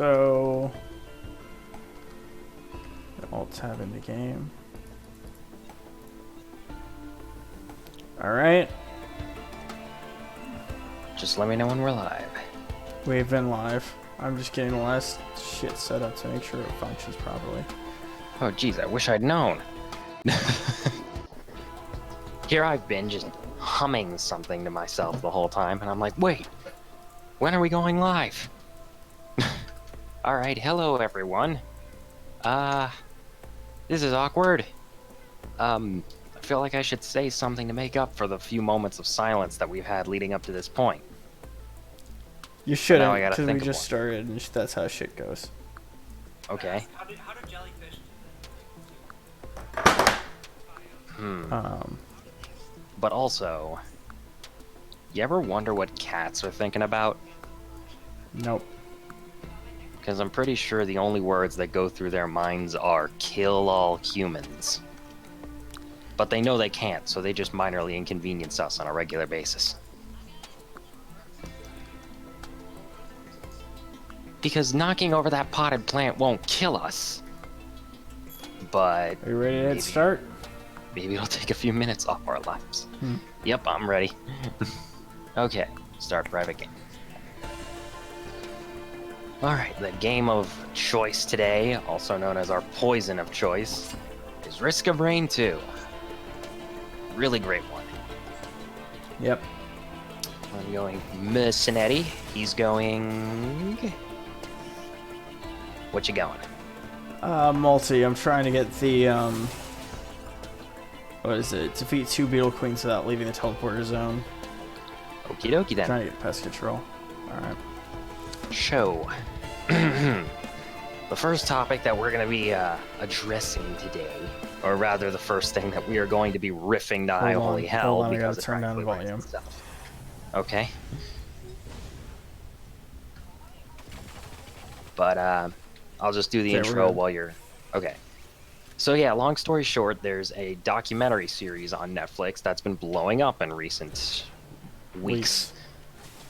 So, Alt tab in the game. All right. Just let me know when we're live. We've been live. I'm just getting the last shit set up to make sure it functions properly. Oh, geez, I wish I'd known. Here I've been just humming something to myself the whole time, and I'm like, wait, when are we going live? Alright, hello everyone. This is awkward. I feel like I should say something to make up for the few moments of silence that we've had leading up to this point. You shouldn't, I gotta because we think of just one. started, and that's how shit goes. Okay. How do jellyfish But also, you ever wonder what cats are thinking about? Nope. Because I'm pretty sure the only words that go through their minds are kill all humans. But they know they can't, so they just minorly inconvenience us on a regular basis. Because knocking over that potted plant won't kill us. But Are you ready to hit start? maybe it'll take a few minutes off our lives. Yep, I'm ready. Okay, start private game. Alright, the game of choice today, also known as our poison of choice, is Risk of Rain 2. Really great one. Yep. I'm going Mercenary. He's going... What you going? Multi. I'm trying to get the, what is it? Defeat 2 Beetle Queens without leaving the teleporter zone. Okie dokie then. Trying to get pest control. Alright. Show. The first topic that we're going to be addressing today, or rather the first thing that we are going to be riffing to high holy hell, Hold on, I because gotta it turn down the practically volume. writes itself. Okay. But I'll just do the Okay, we're intro good. while you're... Okay. So yeah, long story short, there's a documentary series on Netflix that's been blowing up in recent weeks.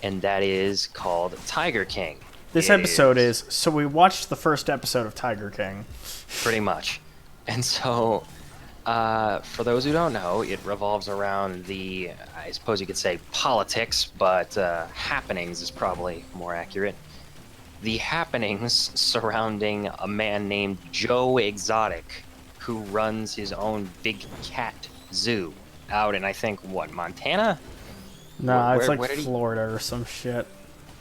And that is called Tiger King. This episode is, so we watched the first episode of Tiger King. Pretty much. And so, for those who don't know, it revolves around the, I suppose you could say politics, but happenings is probably more accurate. The happenings surrounding a man named Joe Exotic, who runs his own big cat zoo out in, I think, what, Montana? Nah, it's Where like did he- Florida or some shit.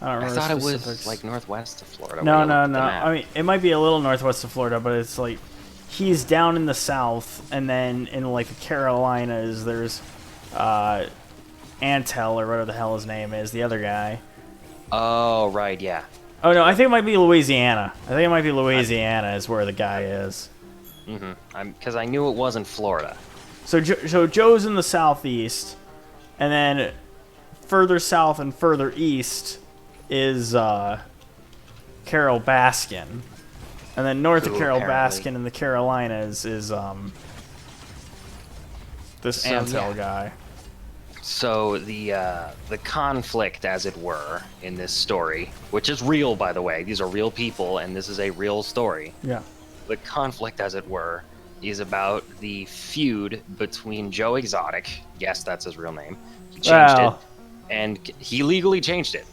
I don't I remember thought it specifics. was like northwest of Florida. No, when I no, looked at no. the map. I mean, it might be a little northwest of Florida, but it's like he's down in the south, and then in like the Carolinas, there's Antel or whatever the hell his name is, the other guy. Oh, right, yeah. Oh no, I think it might be Louisiana. I think it might be Louisiana is where the guy is. Because I knew it wasn't Florida. So Joe's in the southeast, and then further south and further east is Carol Baskin, and then north of Who Carol apparently- Baskin in the Carolinas is this So, Antel yeah. guy. So the conflict, as it were, in this story, which is real, by the way, these are real people, and this is a real story. Yeah. The conflict, as it were, is about the feud between Joe Exotic. Yes, that's his real name. He changed it, and he legally changed it.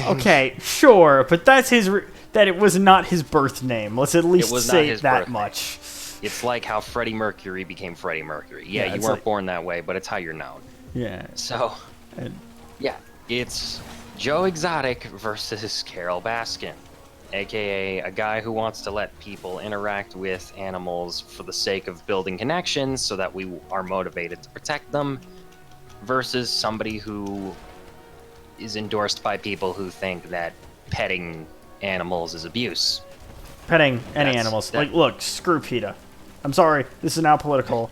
Okay, sure, but that's that it was not his birth name. Let's at least was not say his that birth name. much. It's like how Freddie Mercury became Freddie Mercury. Yeah, Yeah, you it's weren't like- born that way, but it's how you're known. Yeah. So, And- yeah, it's Joe Exotic versus Carol Baskin, aka a guy who wants to let people interact with animals for the sake of building connections so that we are motivated to protect them, versus somebody who is endorsed by people who think that petting animals is abuse. Petting any That's- animals. that- Like, look, screw PETA. I'm sorry, this is now political.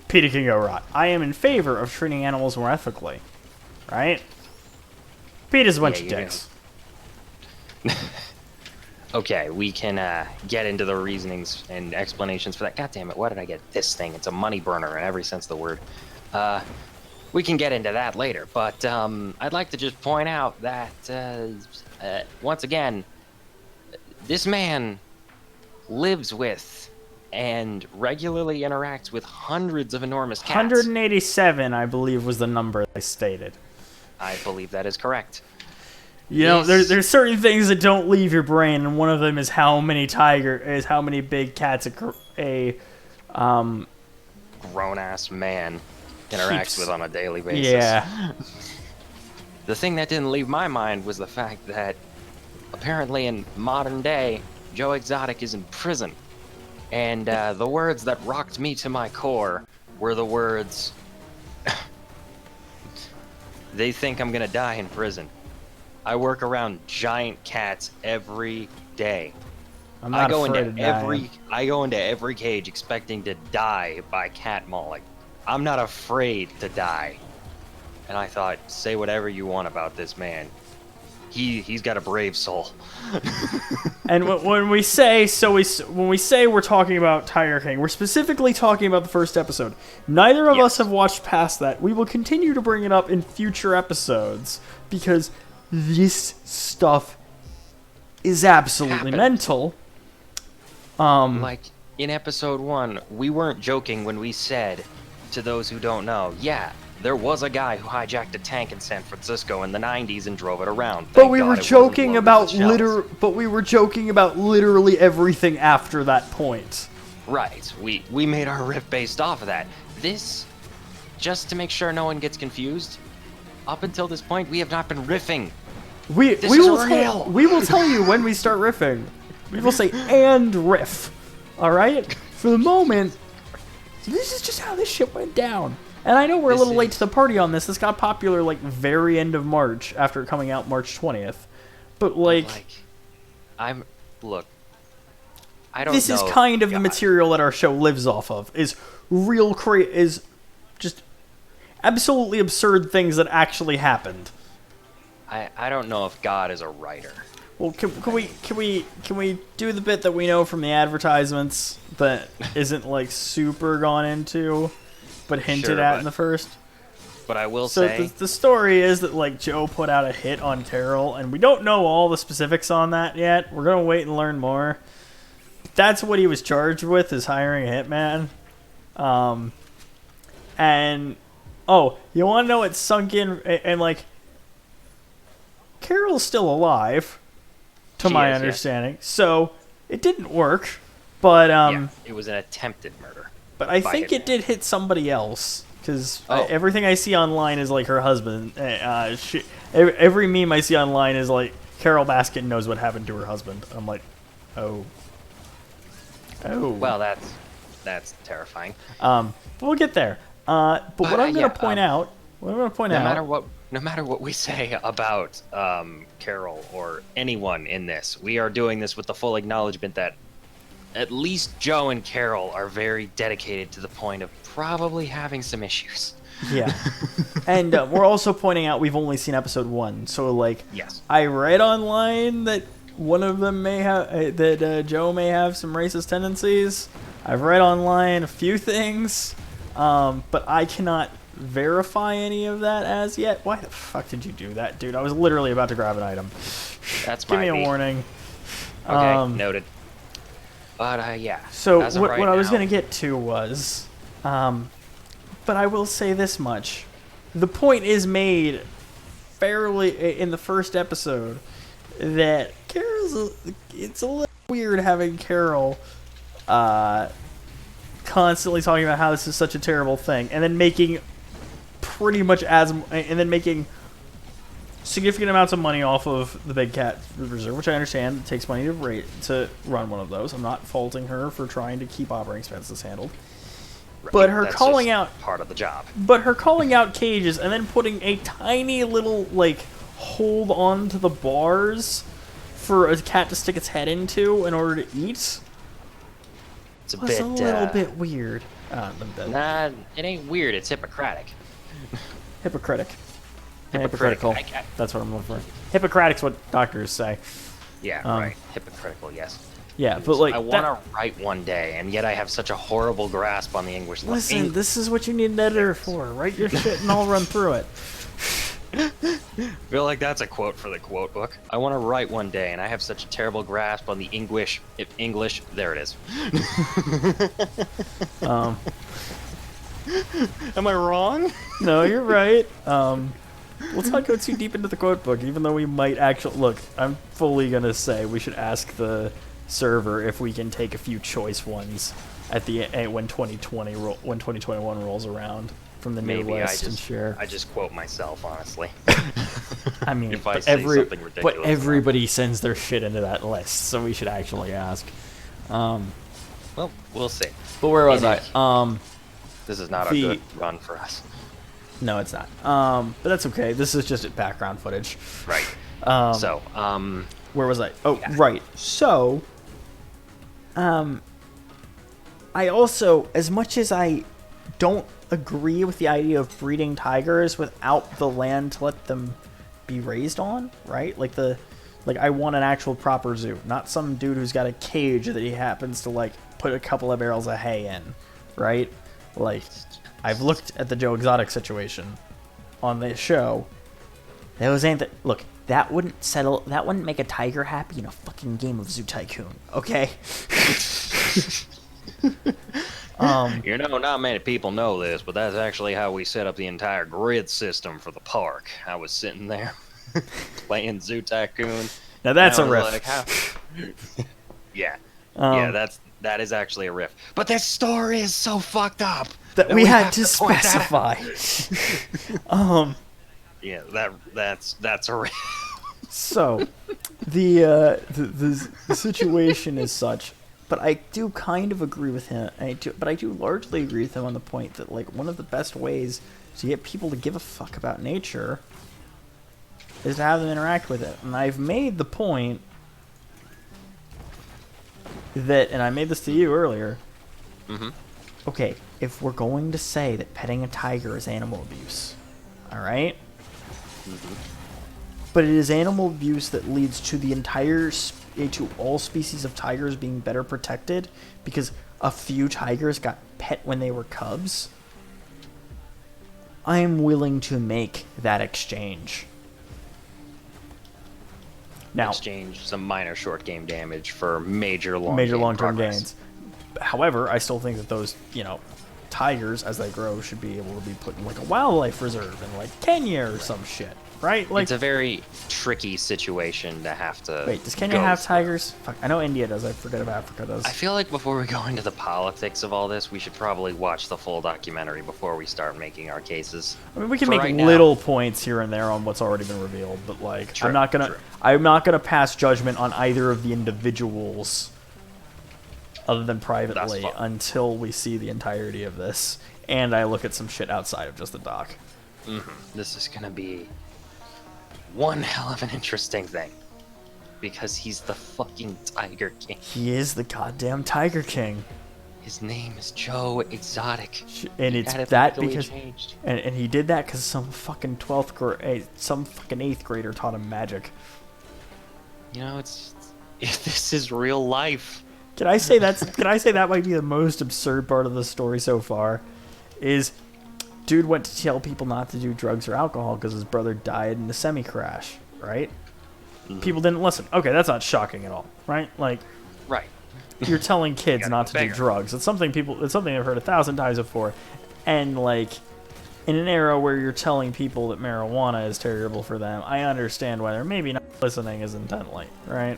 PETA can go rot. I am in favor of treating animals more ethically. Right? PETA's a bunch of you know. dicks. Okay, we can get into the reasonings and explanations for that. God damn it, why did I get this thing? It's a money burner in every sense of the word. We can get into that later, but I'd like to just point out that, once again, This man lives with and regularly interacts with hundreds of enormous cats. 187, I believe, was the number they stated. I believe that is correct. You know, there's certain things that don't leave your brain, and one of them is how many big cats a grown-ass man interacts with on a daily basis. Yeah. The thing that didn't leave my mind was the fact that apparently in modern day, Joe Exotic is in prison. And the words that rocked me to my core were the words, they think I'm gonna die in prison. I work around giant cats every day. I'm not afraid of I go into every cage expecting to die by cat mauling. I'm not afraid to die. And I thought, say whatever you want about this man. He's got a brave soul. And when we say we're talking about Tiger King, we're specifically talking about the first episode. Neither of us have watched past that. We will continue to bring it up in future episodes because this stuff is absolutely mental. Like in episode 1, we weren't joking when we said, to those who don't know, yeah, there was a guy who hijacked a tank in San Francisco in the 90s and drove it around. But we were joking about literally everything after that point. Right. We made our riff based off of that. This, just to make sure no one gets confused, up until this point we have not been riffing. We will tell you when we start riffing. We will say and riff. All right? For the moment, this is just how this shit went down. And I know we're a little late to the party on this. This got popular like very end of March after coming out March 20th. But I don't know. This is kind of the material that our show lives off of. Is just absolutely absurd things that actually happened. I don't know if God is a writer. Well, can we do the bit that we know from the advertisements that isn't like super gone into, but hinted at in the first? But I will say the story is that like Joe put out a hit on Carol, and we don't know all the specifics on that yet. We're gonna wait and learn more. That's what he was charged with, is hiring a hitman. And you want to know what sunk in and like Carol's still alive. To my understanding. Yes. So, it didn't work, but... it was an attempted murder. But I think it did hit somebody else, because everything I see online is like her husband. Every meme I see online is like, Carol Baskin knows what happened to her husband. I'm like, oh. Well, that's terrifying. But we'll get there. But what I'm going to point out... No matter what we say about Carol or anyone in this, we are doing this with the full acknowledgement that at least Joe and Carol are very dedicated to the point of probably having some issues. Yeah. And we're also pointing out we've only seen episode 1. So, like, yes. I read online that one of them may have, Joe may have some racist tendencies. I've read online a few things, but I cannot verify any of that as yet. Why the fuck did you do that, dude? I was literally about to grab an item. Give me a warning. Okay, noted. But yeah. So what I was gonna get to was, but I will say this much: the point is made fairly in the first episode that it's a little weird having Carol constantly talking about how this is such a terrible thing, and then making significant amounts of money off of the Big Cat Reserve, which I understand it takes money to run one of those. I'm not faulting her for trying to keep operating expenses handled. Right. But her calling out part of the job. But her calling out cages and then putting a tiny little like hold on to the bars for a cat to stick its head into in order to eat. It's a little bit weird. Nah, it ain't weird. It's Hippocratic. Hypocritical. That's what I'm looking for. Hippocratic's what doctors say. Yeah, right. Hypocritical, yes. Yeah, but like I want to write one day, and yet I have such a horrible grasp on the English language. Listen, this is what you need an editor for. Write your shit, and I'll run through it. feel like that's a quote for the quote book. I want to write one day, and I have such a terrible grasp on the English. If English, there it is. Um, Am I wrong? no, you're right. Let's not go too deep into the quote book, even though we might actually... Look, I'm fully going to say we should ask the server if we can take a few choice ones at the when 2021 rolls around from the new Maybe list and share. I just quote myself, honestly. I mean, if I but, say something ridiculous but everybody sends their shit into that list, so we should actually ask. Well, we'll see. But where was I? This is not a good run for us. No, it's not. But that's okay. This is just background footage. Right. Where was I? Oh, yeah. right. So, I also, as much as I don't agree with the idea of breeding tigers without the land to let them be raised on, right? Like I want an actual proper zoo, not some dude who's got a cage that he happens to like put a couple of barrels of hay in, right? Like, I've looked at the Joe Exotic situation on this show. Those ain't that. Look, that wouldn't make a tiger happy in a fucking game of Zoo Tycoon, okay? You know, not many people know this, but that's actually how we set up the entire grid system for the park. I was sitting there playing Zoo Tycoon. Now that's a riff. Like, yeah. Yeah, that is actually a riff. But this story is so fucked up that we had to specify. Yeah, that's a riff. So, the situation is such, but I do kind of agree with him. But I do largely agree with him on the point that like one of the best ways to get people to give a fuck about nature is to have them interact with it. And I've made the point that, and I made this to you earlier. Mm-hmm. Okay, if we're going to say that petting a tiger is animal abuse, all right? Mm-hmm. But it is animal abuse that leads to the to all species of tigers being better protected because a few tigers got pet when they were cubs. I am willing to make that exchange. Now, exchange some minor short game damage for major long-term gains. However, I still think that those, tigers, as they grow, should be able to be put in like a wildlife reserve in like Kenya or some shit, right? Like, it's a very tricky situation to have to. Wait, does Kenya have tigers? Fuck, I know India does. I forget if Africa does. I feel like before we go into the politics of all this, we should probably watch the full documentary before we start making our cases. I mean, we can make little points here and there on what's already been revealed, but like, True, I'm not gonna pass judgment on either of the individuals, other than privately, until we see the entirety of this, and I look at some shit outside of just the doc. Mm-hmm. This is gonna be one hell of an interesting thing, because he's the fucking Tiger King. He is the goddamn Tiger King. His name is Joe Exotic, and it's that because, and he did that because some fucking 8th grader taught him magic. If this is real life. Can I say that might be the most absurd part of the story so far? Is dude went to tell people not to do drugs or alcohol because his brother died in a semi-crash, right? Mm-hmm. People didn't listen. Okay, that's not shocking at all, right? Like, right. You're telling kids not to do drugs. It's something I've heard 1,000 times before, and like, in an era where you're telling people that marijuana is terrible for them, I understand why they're maybe not listening as intently, right?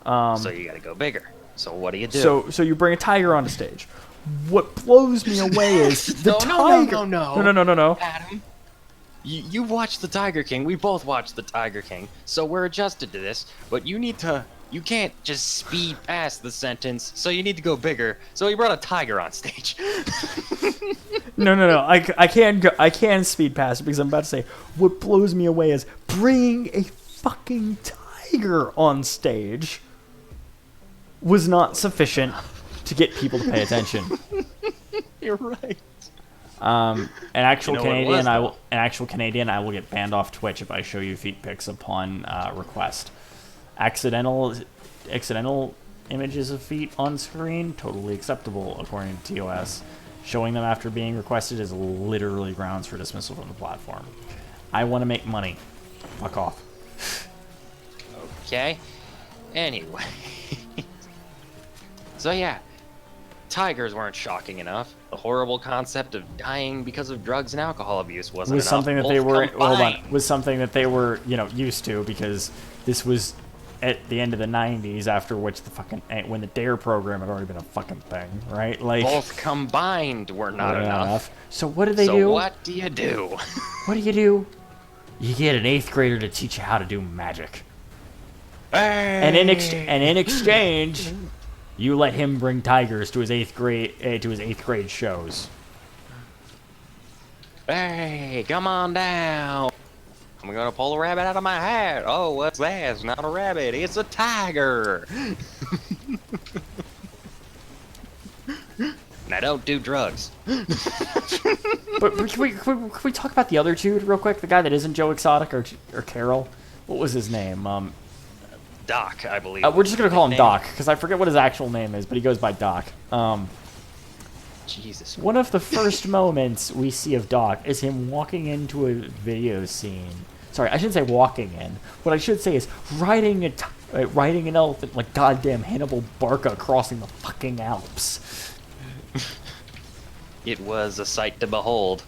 So you got to go bigger. So what do you do? So you bring a tiger onto stage. What blows me away is the tiger. No. Adam, you watched the Tiger King. We both watched the Tiger King. So we're adjusted to this. But you can't just speed past the sentence. So you need to go bigger. So he brought a tiger on stage. No. I can speed past it because I'm about to say what blows me away is bringing a fucking tiger on stage was not sufficient to get people to pay attention. You're right. An actual Canadian, I will get banned off Twitch if I show you feet pics upon request. Accidental images of feet on screen, totally acceptable according to TOS. Showing them after being requested is literally grounds for dismissal from the platform. I want to make money. Fuck off. Okay. Anyway. So yeah, tigers weren't shocking enough. The horrible concept of dying because of drugs and alcohol abuse wasn't Was enough. something that they Both were combined. was something that they were, you know, used to, because this was at the end of the 90s, after which the fucking when the Dare program had already been a fucking thing, right? Like, Both combined were not enough. So what do they So do? what do you do? What do? You get an 8th grader to teach you how to do magic. And in exchange, you let him bring tigers to his 8th grade shows. Hey, come on down. I'm gonna pull a rabbit out of my hat. Oh, what's that? It's not a rabbit. It's a tiger. Now don't do drugs. But can we talk about the other dude real quick? The guy that isn't Joe Exotic or Carol? What was his name? Doc, I believe. We're just gonna call him Nickname. Doc, because I forget what his actual name is, but he goes by Doc. Jesus. One of the first moments we see of Doc is him walking into a video scene. Sorry, I shouldn't say walking in. What I should say is riding an elephant like goddamn Hannibal Barca crossing the fucking Alps. It was a sight to behold.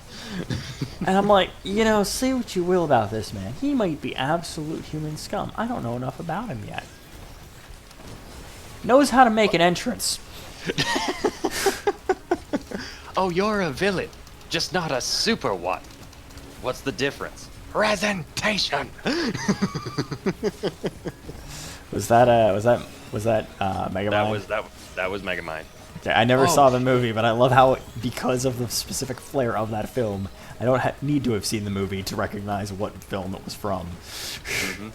And I'm like, you know, say what you will about this man. He might be absolute human scum. I don't know enough about him yet. Knows how to make an entrance. Oh, you're a villain, just not a super one. What's the difference? Presentation. Was that Megamind? That was Megamind. Okay, I never saw the movie, but I love how, because of the specific flair of that film, I don't need to have seen the movie to recognize what film it was from. Mm-hmm.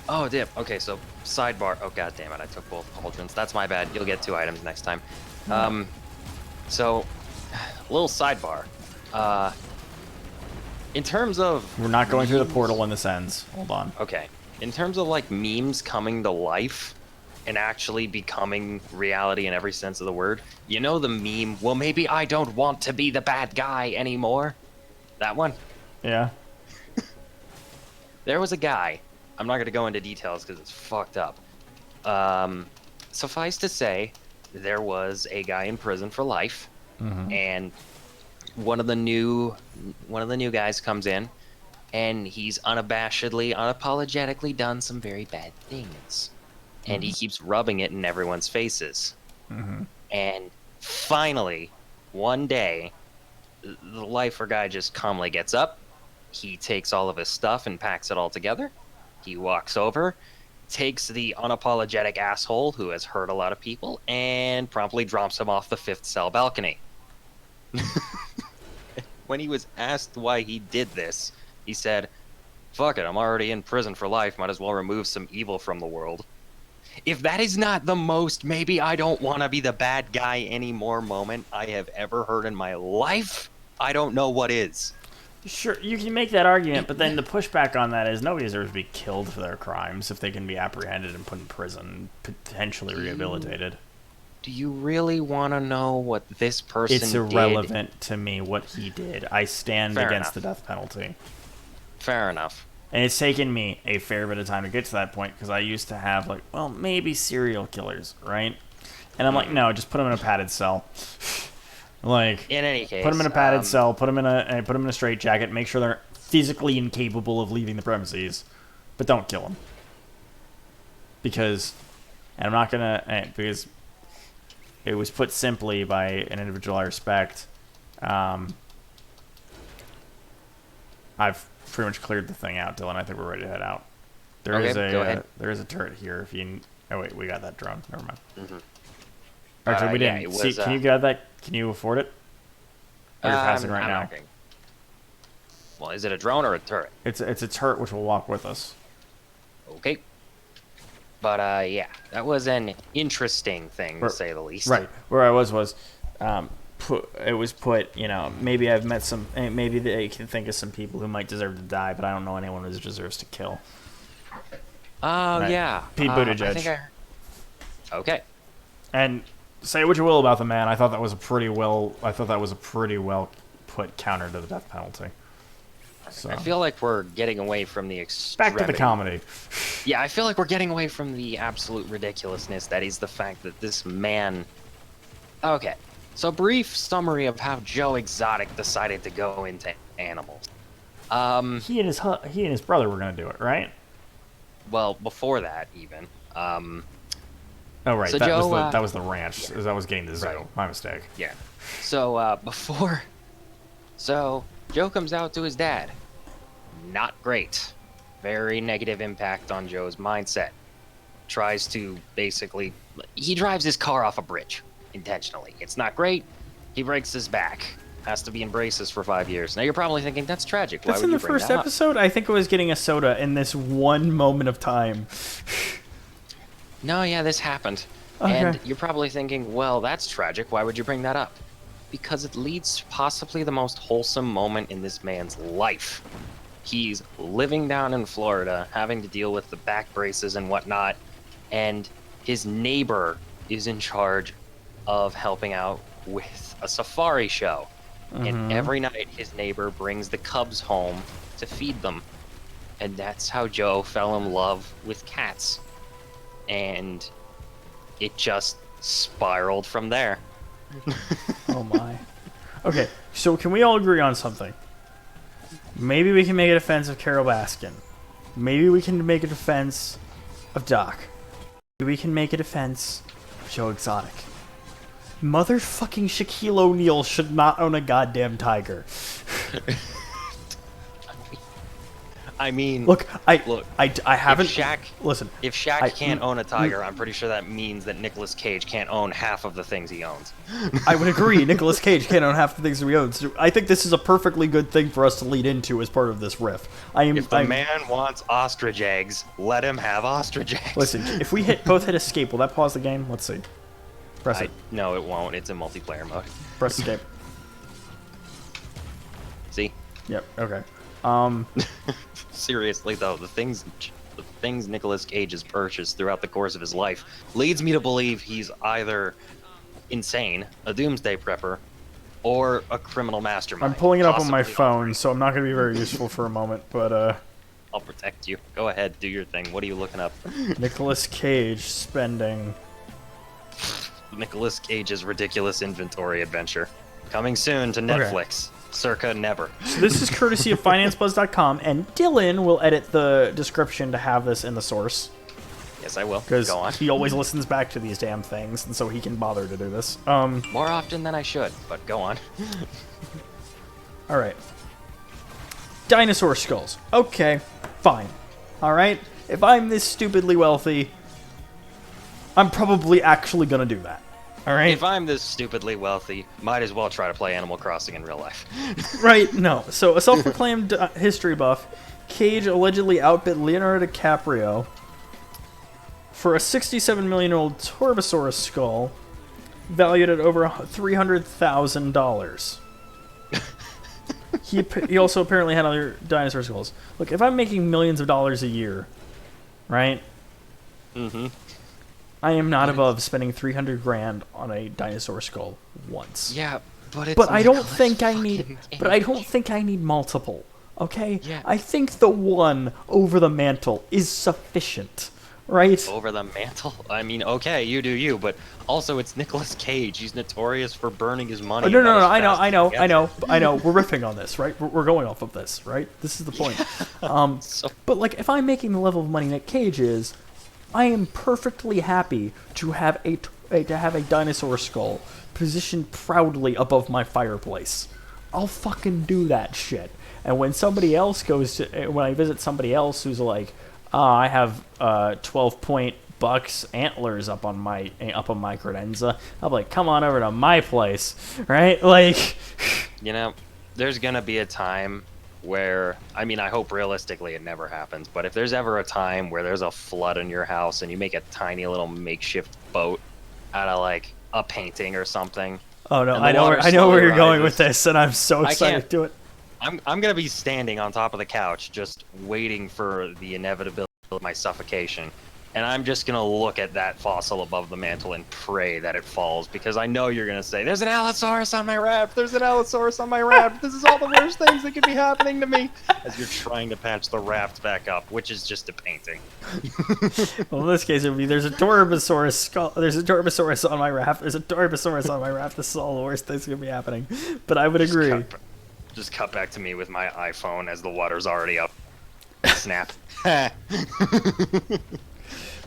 Oh, damn. Okay, so sidebar. Oh, god damn it! I took both cauldrons. That's my bad. You'll get 2 items next time. So, little sidebar. In terms of We're not going through the portal when this ends. Hold on. okay, in terms of like memes coming to life and actually becoming reality in every sense of the word, you know the meme, well, maybe I don't want to be the bad guy anymore? That one? Yeah. There was a guy, I'm not going to go into details because it's fucked up. Suffice to say, there was a guy in prison for life, and one of the new guys comes in, and he's unapologetically done some very bad things. And he keeps rubbing it in everyone's faces. And finally, one day, the lifer guy just calmly gets up. He takes all of his stuff and packs it all together. He walks over, takes the unapologetic asshole who has hurt a lot of people, and promptly drops him off the 5th cell balcony. When he was asked why he did this, he said, "Fuck it, I'm already in prison for life, might as well remove some evil from the world." If that is not the most maybe I don't want to be the bad guy anymore moment I have ever heard in my life, I don't know what is. Sure, you can make that argument, but then the pushback on that is nobody deserves to be killed for their crimes if they can be apprehended and put in prison, potentially rehabilitated. Do you really want to know what this person It's irrelevant to me what he did. I stand Fair against enough. the death penalty. Fair enough. And it's taken me a fair bit of time to get to that point, because I used to have, like, well, maybe serial killers, right? And I'm like, no, just put them in a padded cell. Like, In any case, put them in a padded cell, put them in a straitjacket, make sure they're physically incapable of leaving the premises, but don't kill them. Because, and I'm not gonna, because it was put simply by an individual I respect. I've pretty much cleared the thing out, Dylan. I think we're ready to head out. There is go ahead. there is a turret here. If you, oh wait, we got that drone. Never mind. Mhm. Actually, we Yeah, didn't. it See, was, can you get that? Can you afford it? Or you're passing right I'm now? not gonna- Well, is it a drone or a turret? It's a turret which will walk with us. Okay. But yeah, that was an interesting thing to say the least. Right. Where I was it was put, you know, maybe I've met some, maybe they can think of some people who might deserve to die, but I don't know anyone who deserves to kill. Oh Right. yeah, Pete Buttigieg. Okay. And say what you will about the man, I thought that was a pretty well put counter to the death penalty. So I feel like we're getting away from the back extremity. to the comedy. Yeah, I feel like we're getting away from the absolute ridiculousness that is the fact that this man... Okay, so brief summary of how Joe Exotic decided to go into animals. He and his brother were gonna do it, right? Well, before that, even. Oh right, So that Joe, was the ranch. yeah. That was getting the zoo. Right. My mistake. Yeah. So, before... So, Joe comes out to his dad. Not great. Very negative impact on Joe's mindset. Tries to basically... He drives his car off a bridge. Intentionally. It's not great. He breaks his back. Has to be in braces for 5 years. Now, you're probably thinking, that's tragic. Why That's would in you the bring first that up? episode. I think it was getting a soda in this one moment of time. No, yeah, this happened. Okay. And you're probably thinking, well, that's tragic. Why would you bring that up? Because it leads to possibly the most wholesome moment in this man's life. He's living down in Florida, having to deal with the back braces and whatnot, and his neighbor is in charge of helping out with a safari show. And every night his neighbor brings the cubs home to feed them. And that's how Joe fell in love with cats. And it just spiraled from there. Oh my. Okay, so can we all agree on something? Maybe we can make a defense of Carol Baskin. Maybe we can make a defense of Doc. Maybe we can make a defense of Joe Exotic. Motherfucking Shaquille O'Neal should not own a goddamn tiger. I mean, Look, I haven't. If Shaq, listen, if Shaq I- can't own a tiger, I'm pretty sure that means that Nicolas Cage can't own half of the things he owns. I would agree. Nicolas Cage can't own half the things that we own. So I think this is a perfectly good thing for us to lead into as part of this riff. If the man wants ostrich eggs, let him have ostrich eggs. Listen, if we both hit escape, will that pause the game? Let's see. Press it. No, it won't. It's in multiplayer mode. Press escape. See? Yep. Okay. Seriously though, the things Nicolas Cage has purchased throughout the course of his life leads me to believe he's either insane, a doomsday prepper, or a criminal mastermind. I'm pulling it up on my Possibly all phone, three. so I'm not going to be very useful for a moment. But I'll protect you. Go ahead, do your thing. What are you looking up? Nicolas Cage spending. Nicolas Cage's ridiculous inventory adventure. Coming soon to Netflix. Circa never. So this is courtesy of FinanceBuzz.com, and Dylan will edit the description to have this in the source. Yes, I will. Because Go on. he always listens back to these damn things, and so he can bother to do this. More often than I should, but go on. Alright. Dinosaur skulls. Okay, fine. Alright? If I'm this stupidly wealthy, I'm probably actually gonna do that. Alright? If I'm this stupidly wealthy, might as well try to play Animal Crossing in real life. Right, no. So, a self-proclaimed history buff, Cage allegedly outbid Leonardo DiCaprio for a 67 million-year-old Torbosaurus skull valued at over $300,000. He also apparently had other dinosaur skulls. Look, if I'm making millions of dollars a year, right? Mm-hmm. I am not above spending 300 grand on a dinosaur skull once. Yeah, but it's But I don't Nicolas think I need. fucking But I Cage. don't think I need multiple. Okay. Yeah. I think the one over the mantle is sufficient, right? Over the mantle? I mean, okay, you do you, but also it's Nicolas Cage. He's notorious for burning his money. Oh, no, no, about no. as I know, fast I as know, he I know, gets I know. We're riffing on this, right? We're going off of this, right? This is the point. So- But like, if I'm making the level of money that Cage is, I am perfectly happy to have a dinosaur skull positioned proudly above my fireplace. I'll fucking do that shit. And when somebody else when I visit somebody else who's like, I have 12-point bucks antlers up on my credenza, I'll be like, come on over to my place, right? Like, You know, there's gonna be a time where, I mean, I hope realistically it never happens, but if there's ever a time where there's a flood in your house and you make a tiny little makeshift boat out of like a painting or something, oh no, And the I know water where slowly you're going with rises. this, and I'm so I excited can't- to do it. I'm gonna be standing on top of the couch just waiting for the inevitability of my suffocation. And I'm just going to look at that fossil above the mantle and pray that it falls, because I know you're going to say, there's an Allosaurus on my raft, there's an Allosaurus on my raft, this is all the worst things that could be happening to me, as you're trying to patch the raft back up, which is just a painting. Well, in this case, it would be, there's a Torbosaurus skull, there's a Torbosaurus on my raft, there's a Torbosaurus on my raft, this is all the worst things that could be happening. But I would agree. Just cut back to me with my iPhone as the water's already up. Snap.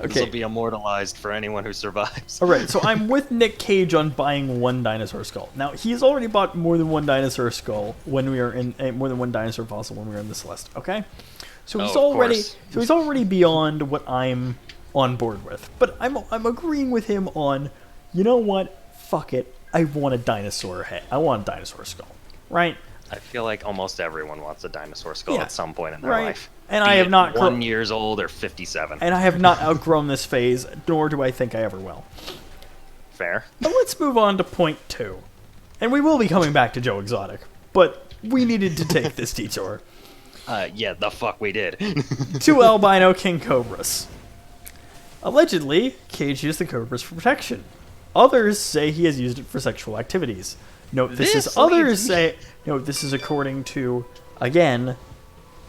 This will be immortalized for anyone who survives. All right, so I'm with Nick Cage on buying one dinosaur skull. Now, he's already bought more than one dinosaur skull when we were in more than one dinosaur fossil when we were in the Celeste. Okay, so he's already beyond what I'm on board with. But I'm agreeing with him on, you know what? Fuck it. I want a dinosaur head. I want a dinosaur skull. Right? I feel like almost everyone wants a dinosaur skull at some point in their life. And I have not 1 years old or 57. And I have not outgrown this phase, nor do I think I ever will. Fair. But let's move on to point 2. And we will be coming back to Joe Exotic, but we needed to take this detour. Yeah, the fuck we did. 2 albino king cobras. Allegedly, Cage used the cobras for protection. Others say he has used it for sexual activities. Note this is according to, again,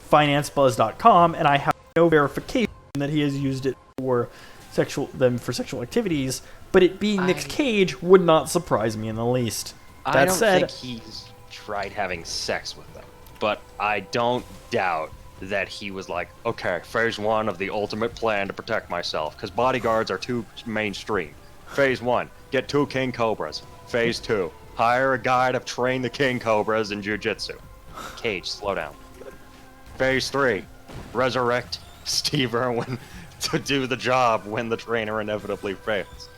financebuzz.com, and I have no verification that he has used it for sexual activities, but it being Nick Cage would not surprise me in the least. I don't think he's tried having sex with them, but I don't doubt that he was like, okay, phase 1 of the ultimate plan to protect myself, because bodyguards are too mainstream. Phase 1, get 2 king cobras. Phase 2, hire a guy to train the king cobras in jiu-jitsu. Cage, slow down. Phase 3, resurrect Steve Irwin to do the job when the trainer inevitably fails.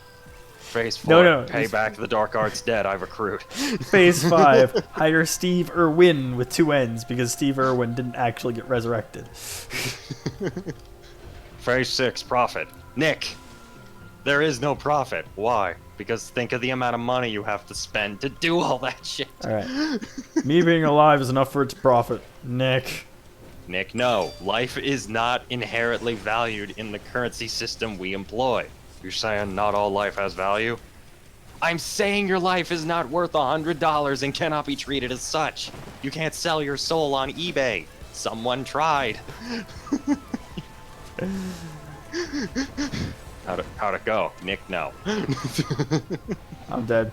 Phase 4, pay back the dark arts debt I've accrued. Phase 5, hire Steve Irwin with 2 N's because Steve Irwin didn't actually get resurrected. Phase 6, profit. Nick, there is no profit. Why? Because think of the amount of money you have to spend to do all that shit. Alright. Me being alive is enough for its profit. Nick, no. Life is not inherently valued in the currency system we employ. You're saying not all life has value? I'm saying your life is not worth $100 and cannot be treated as such. You can't sell your soul on eBay. Someone tried. How'd it go? Nick, no. I'm dead.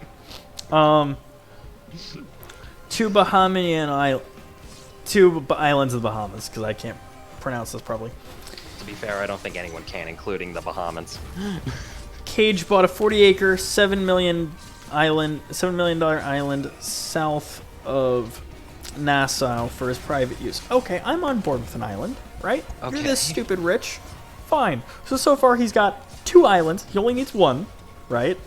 2 islands of the Bahamas, because I can't pronounce this probably. To be fair, I don't think anyone can, including the Bahamans. Cage bought a 40-acre, $7 million island south of Nassau for his private use. Okay, I'm on board with an island, right? Okay. You're this stupid rich. Fine. So far he's got 2 islands. He only needs 1, right?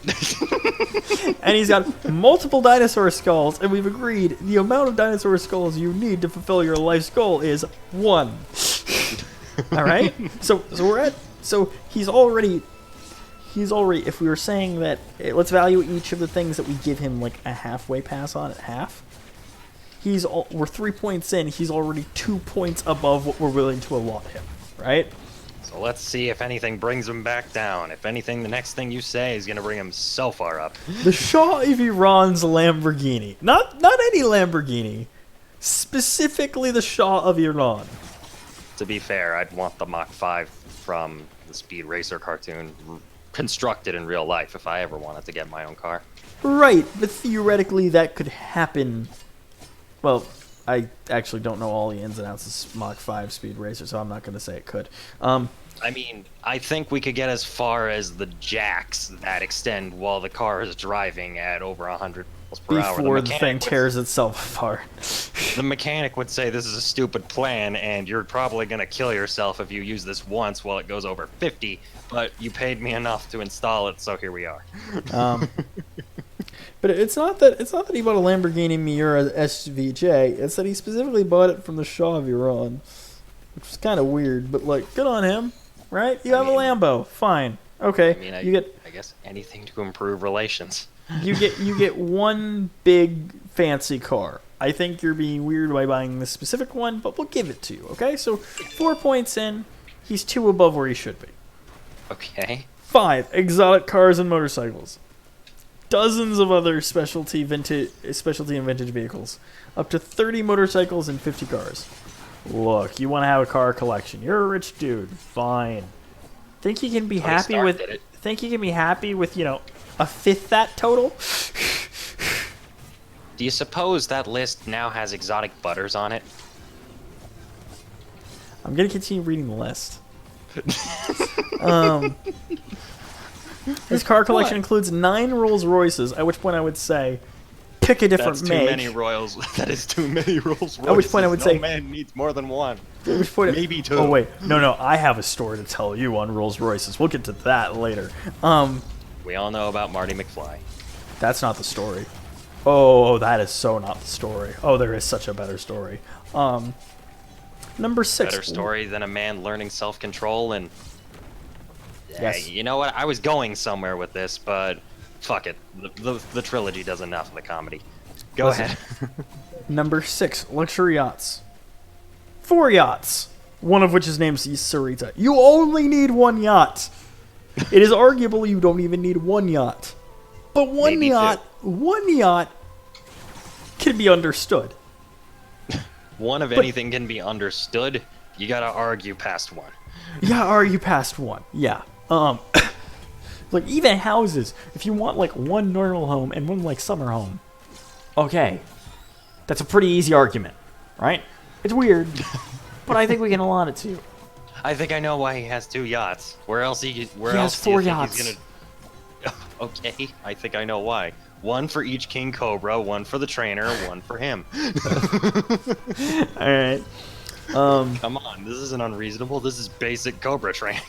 And he's got multiple dinosaur skulls, and we've agreed the amount of dinosaur skulls you need to fulfill your life's goal is 1. All right? So he's already, if we were saying that, let's value each of the things that we give him like a halfway pass on at half. We're 3 points in, he's already 2 points above what we're willing to allot him, right? So let's see if anything brings him back down. If anything, the next thing you say is going to bring him so far up. The Shah of Iran's Lamborghini. Not any Lamborghini. Specifically the Shah of Iran. To be fair, I'd want the Mach 5 from the Speed Racer cartoon constructed in real life if I ever wanted to get my own car. Right, but theoretically that could happen. Well, I actually don't know all the ins and outs of Mach 5 Speed Racer, so I'm not going to say it could. I mean, I think we could get as far as the jacks that extend while the car is driving at over 100 miles per hour. Before the thing tears itself apart. The mechanic would say this is a stupid plan, and you're probably going to kill yourself if you use this once while it goes over 50, but you paid me enough to install it, so here we are. But it's not that he bought a Lamborghini Miura SVJ. It's that he specifically bought it from the Shah of Iran, which was kind of weird. But like, good on him, right? You have a Lambo, fine, okay. I mean, I guess anything to improve relations. You get one big fancy car. I think you're being weird by buying this specific one, but we'll give it to you, okay? So 4 points in, he's 2 above where he should be. Okay. 5 exotic cars and motorcycles. Dozens of other specialty and vintage vehicles. Up to 30 motorcycles and 50 cars. Look, you want to have a car collection. You're a rich dude. Fine. Think you can be happy with? Think you can be happy with, you know, a fifth that total? Do you suppose that list now has exotic butters on it? I'm gonna continue reading the list. His car collection includes 9 Rolls Royces. At which point I would say, pick a different That's make. too many Royals. That is too many Rolls Royces. At which point I would say, no man needs more than one. At which point Maybe 2. Oh wait, no, I have a story to tell you on Rolls Royces. We'll get to that later. We all know about Marty McFly. That's not the story. Oh, that is so not the story. Oh, there is such a better story. Number 6. Better story than a man learning self-control and... Yes. You know what? I was going somewhere with this, but fuck it. The trilogy does enough of the comedy. Go ahead. Number 6, luxury yachts. 4 yachts, one of which is named Sarita. You only need 1 yacht. It is arguable you don't even need 1 yacht. But one yacht can be understood. One of anything can be understood. You gotta argue past one. Yeah, argue past 1. Yeah. Like even houses. If you want like 1 normal home and 1 like summer home, okay, that's a pretty easy argument, right? It's weird, but I think we can allot it to you. I think I know why he has 2 yachts. Where else he has 4 yachts. He's gonna... Okay, I think I know why. 1 for each King Cobra, 1 for the trainer, 1 for him. All right. Come on, this isn't unreasonable. This is basic Cobra training.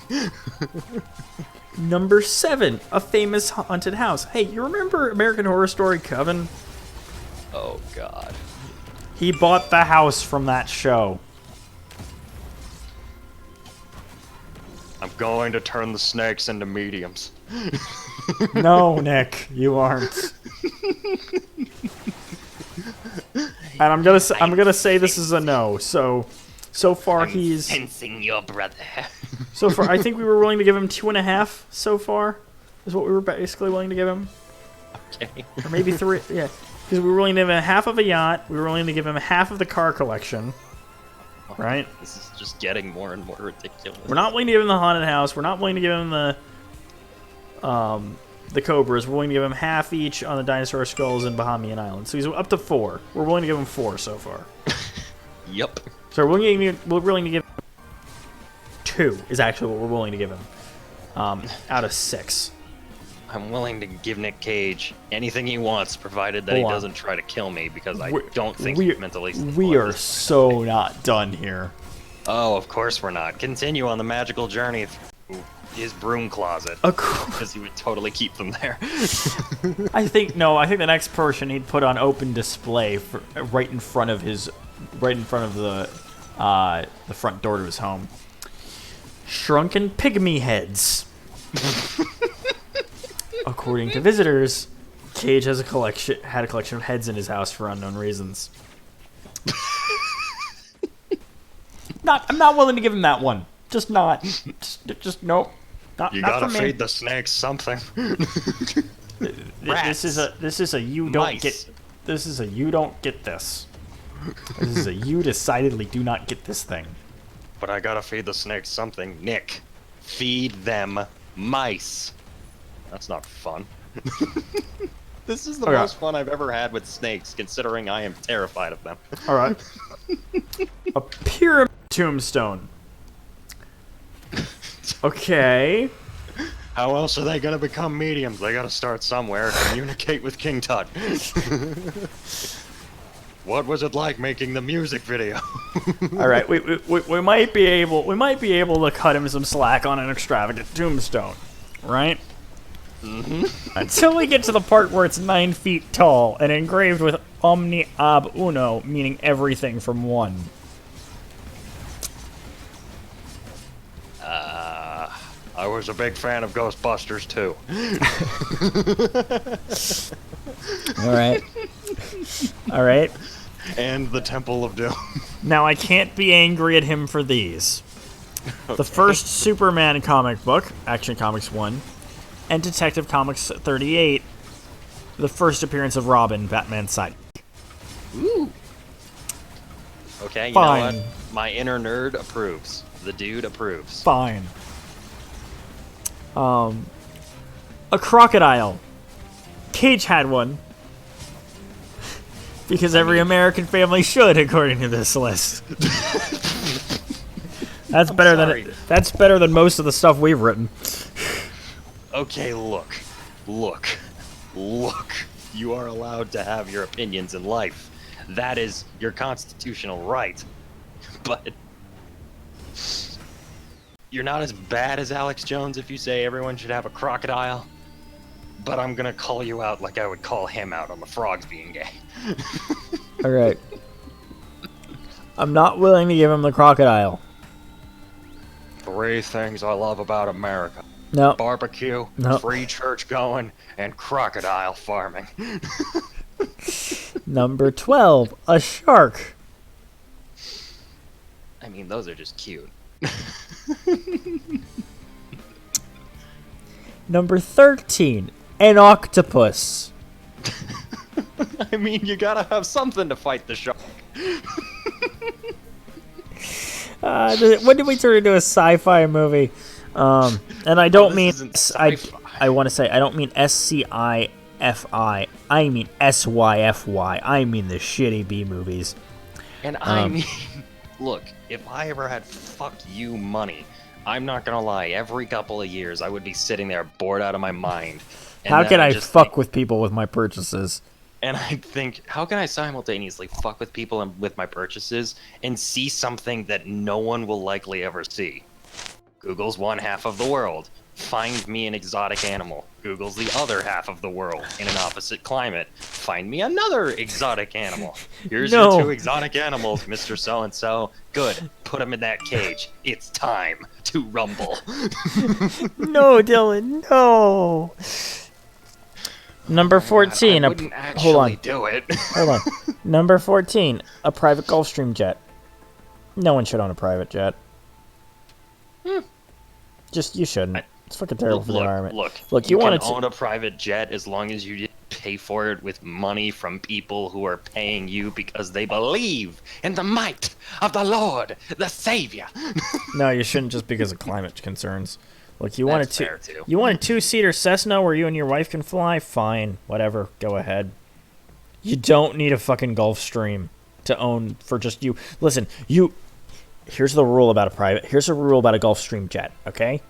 Number 7, a famous haunted house. Hey, you remember American Horror Story Coven? Oh God. He bought the house from that show. I'm going to turn the snakes into mediums. No, Nick, you aren't. And I'm gonna say this is a no. So far he's sensing your brother. So far, I think we were willing to give him 2.5. So far, is what we were basically willing to give him. Okay. Or maybe 3. Yeah, because we were willing to give him half of a yacht. We were willing to give him half of the car collection. Right. This is just getting more and more ridiculous. We're not willing to give him the haunted house. We're not willing to give him the Cobras. We're willing to give him half each on the dinosaur skulls and Bahamian Island. So he's up to 4. We're willing to give him 4 so far. Yep. So we're willing to give him 2 is actually what we're willing to give him. Out of 6. I'm willing to give Nick Cage anything he wants, provided that he doesn't try to kill me, because I don't think he's mentally stable. We are so not done here. Oh, of course we're not. Continue on the magical journey through his broom closet, because he would totally keep them there. I think the next portion he'd put on open display for right in front of the front door to his home. Shrunken pygmy heads. According to visitors, Cage had a collection of heads in his house for unknown reasons. I'm not willing to give him that one. Just not. Just nope. You gotta feed the snakes something. This is a you don't get. This is a you don't get this. This is a you decidedly do not get this thing. But I gotta feed the snakes something. Nick, feed them mice. That's not fun. This is the most fun I've ever had with snakes, considering I am terrified of them. All right. A pyramid tombstone. Okay. How else are they gonna become mediums? They gotta start somewhere. Communicate with King Tut. What was it like making the music video? All right, we might be able to cut him some slack on an extravagant tombstone, right? Mm-hmm. Until we get to the part where it's 9 feet tall and engraved with Omni ab uno, meaning everything from 1. I was a big fan of Ghostbusters too. All right. And the Temple of Doom. Now I can't be angry at him for these. The first Superman comic book, Action Comics 1, and Detective Comics 38, the first appearance of Robin, Batman's side. Ooh. Okay, you Fine. know what? My inner nerd approves. The dude approves. Fine. A crocodile. Cage had one. Because every American family should, according to this list. That's better than most of the stuff we've written. Okay, look. You are allowed to have your opinions in life. That is your constitutional right. But you're not as bad as Alex Jones if you say everyone should have a crocodile. But I'm gonna call you out like I would call him out on the frogs being gay. Alright. I'm not willing to give him the crocodile. 3 things I love about America. No. Barbecue, No. free church going, and crocodile farming. Number 12, a shark. I mean, those are just cute. Number 13, an octopus. I mean, you gotta have something to fight the shark. When did we turn into a sci-fi movie? And I don't mean I want to say I don't mean SCIFI. I mean SYFY. I mean the shitty B movies. And I mean, look, if I ever had fuck you money, I'm not gonna lie, every couple of years I would be sitting there bored out of my mind. How can I fuck with people with my purchases? And I think, how can I simultaneously fuck with people and with my purchases and see something that no one will likely ever see? Google's one half of the world. Find me an exotic animal. Google's the other half of the world in an opposite climate. Find me another exotic animal. Here's your 2 exotic animals, Mr. So-and-so. Good. Put them in that cage. It's time to rumble. No, Dylan, no. Number 14. I wouldn't actually hold on. do it. Hold on. Number 14. A private Gulfstream jet. No one should own a private jet. Just, you shouldn't. It's fucking terrible for the environment. Look, you can own a private jet as long as you didn't pay for it with money from people who are paying you because they believe in the might of the Lord, the Savior. No, you shouldn't just because of climate concerns. Look, you want a fair, too. You want a 2-seater Cessna where you and your wife can fly? Fine, whatever, go ahead. You don't need a fucking Gulfstream to own for just you. Listen, here's the rule about a private. Here's a rule about a Gulfstream jet. Okay,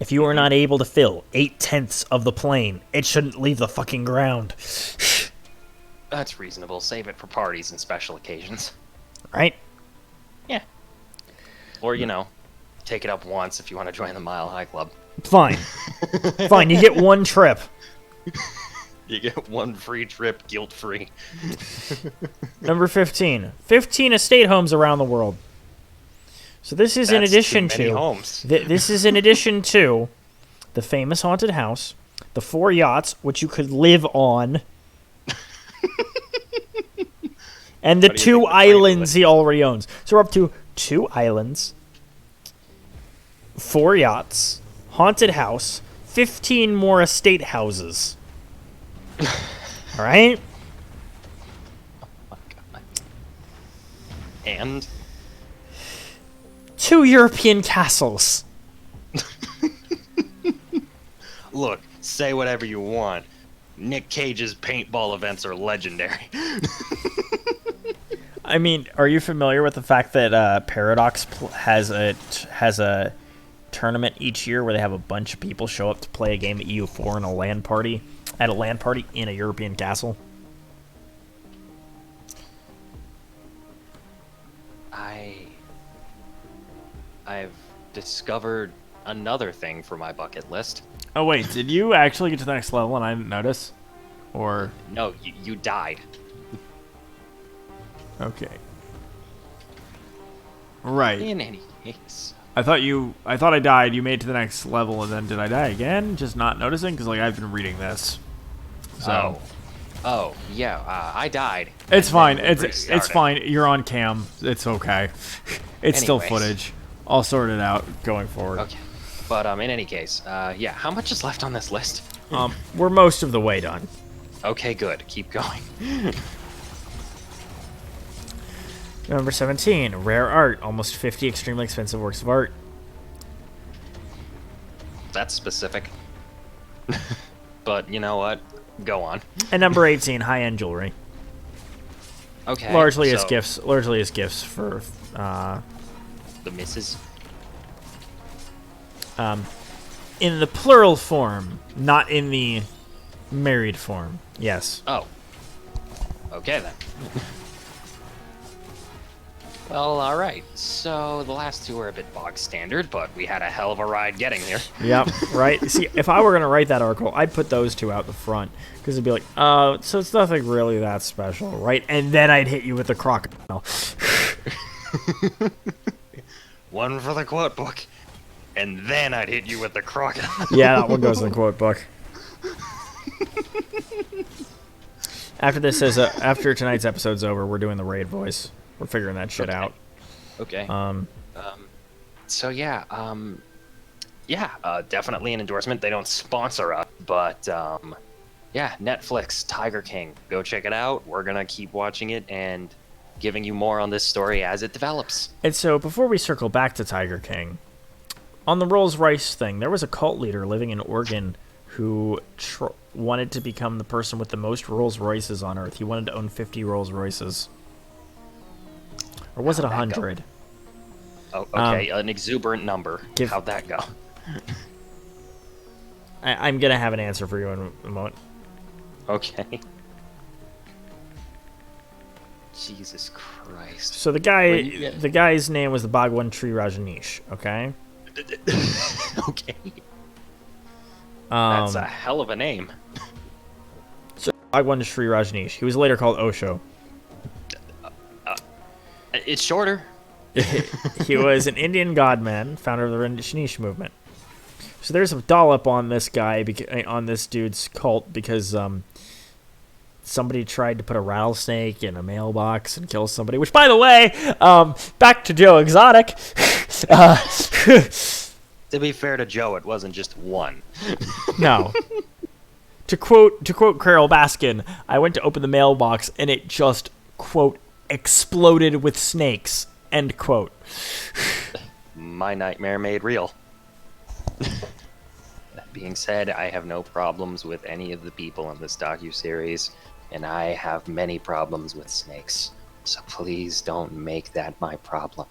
if you are not able to fill 8/10 of the plane, it shouldn't leave the fucking ground. That's reasonable. Save it for parties and special occasions. Right? Yeah. Or take it up once if you want to join the Mile High Club. Fine. Fine, you get one trip. You get one free trip, guilt-free. Number 15. 15 estate homes around the world. So this is in addition to homes. This is in addition to the famous haunted house, the 4 yachts which you could live on, and the 2 islands he already owns. So we're up to 2 islands, 4 yachts, haunted house, 15 more estate houses. All right? Oh my god. And 2 European castles. look, say whatever you want. Nick Cage's paintball events are legendary. I mean, are you familiar with the fact that Paradox has a tournament each year where they have a bunch of people show up to play a game at EU4 in a LAN party in a European castle? I've discovered another thing for my bucket list. Oh wait, did you actually get to the next level and I didn't notice? Or no, you died. Okay. Right. In any case. I thought I died, you made it to the next level, and then did I die again? Just not noticing? Because, like, I've been reading this. So. Oh, yeah, I died. It's fine. It's fine. You're on cam. It's okay. It's still footage. I'll sort it out going forward. Okay. But in any case, yeah, how much is left on this list? We're most of the way done. Okay, good. Keep going. Number 17, rare art. Almost 50 extremely expensive works of art. That's specific. But you know what? Go on. And number 18, high-end jewelry. Okay. Largely as so gifts. Largely as gifts for the misses. in the plural form, not in the married form. Yes. Oh. Okay then. Well, all right. So the last two were a bit bog standard, but we had a hell of a ride getting here. Yep. Right. See, if I were gonna write that article, I'd put those two out the front because it'd be like, so it's nothing really that special, right? And then I'd hit you with the crocodile. One for the quote book, and then I'd hit you with the crocodile. Yeah, that one goes in the quote book. After tonight's episode's over, we're doing the raid voice. We're figuring that shit out. Okay. So yeah, definitely an endorsement. They don't sponsor us, but yeah, Netflix, Tiger King. Go check it out. We're gonna keep watching it and giving you more on this story as it develops. And so, before we circle back to Tiger King, on the Rolls-Royce thing, there was a cult leader living in Oregon who wanted to become the person with the most Rolls-Royces on Earth. He wanted to own 50 Rolls-Royces. Or was it 100? Oh, okay, an exuberant number. How'd that go? I'm going to have an answer for you in a moment. Okay. Jesus Christ. So the guy's name was the Bhagwan Sri Rajneesh, okay? Okay. That's a hell of a name. So Bhagwan Sri Rajneesh. He was later called Osho. It's shorter. He was an Indian godman, founder of the Rajneesh movement. So there's a dollop on this guy, on this dude's cult, because somebody tried to put a rattlesnake in a mailbox and kill somebody. Which, by the way, back to Joe Exotic. To be fair to Joe, it wasn't just one. No. To quote Carol Baskin, I went to open the mailbox and it just, quote, exploded with snakes, end quote. My nightmare made real. That being said, I have no problems with any of the people in this docuseries, and I have many problems with snakes. So please don't make that my problem.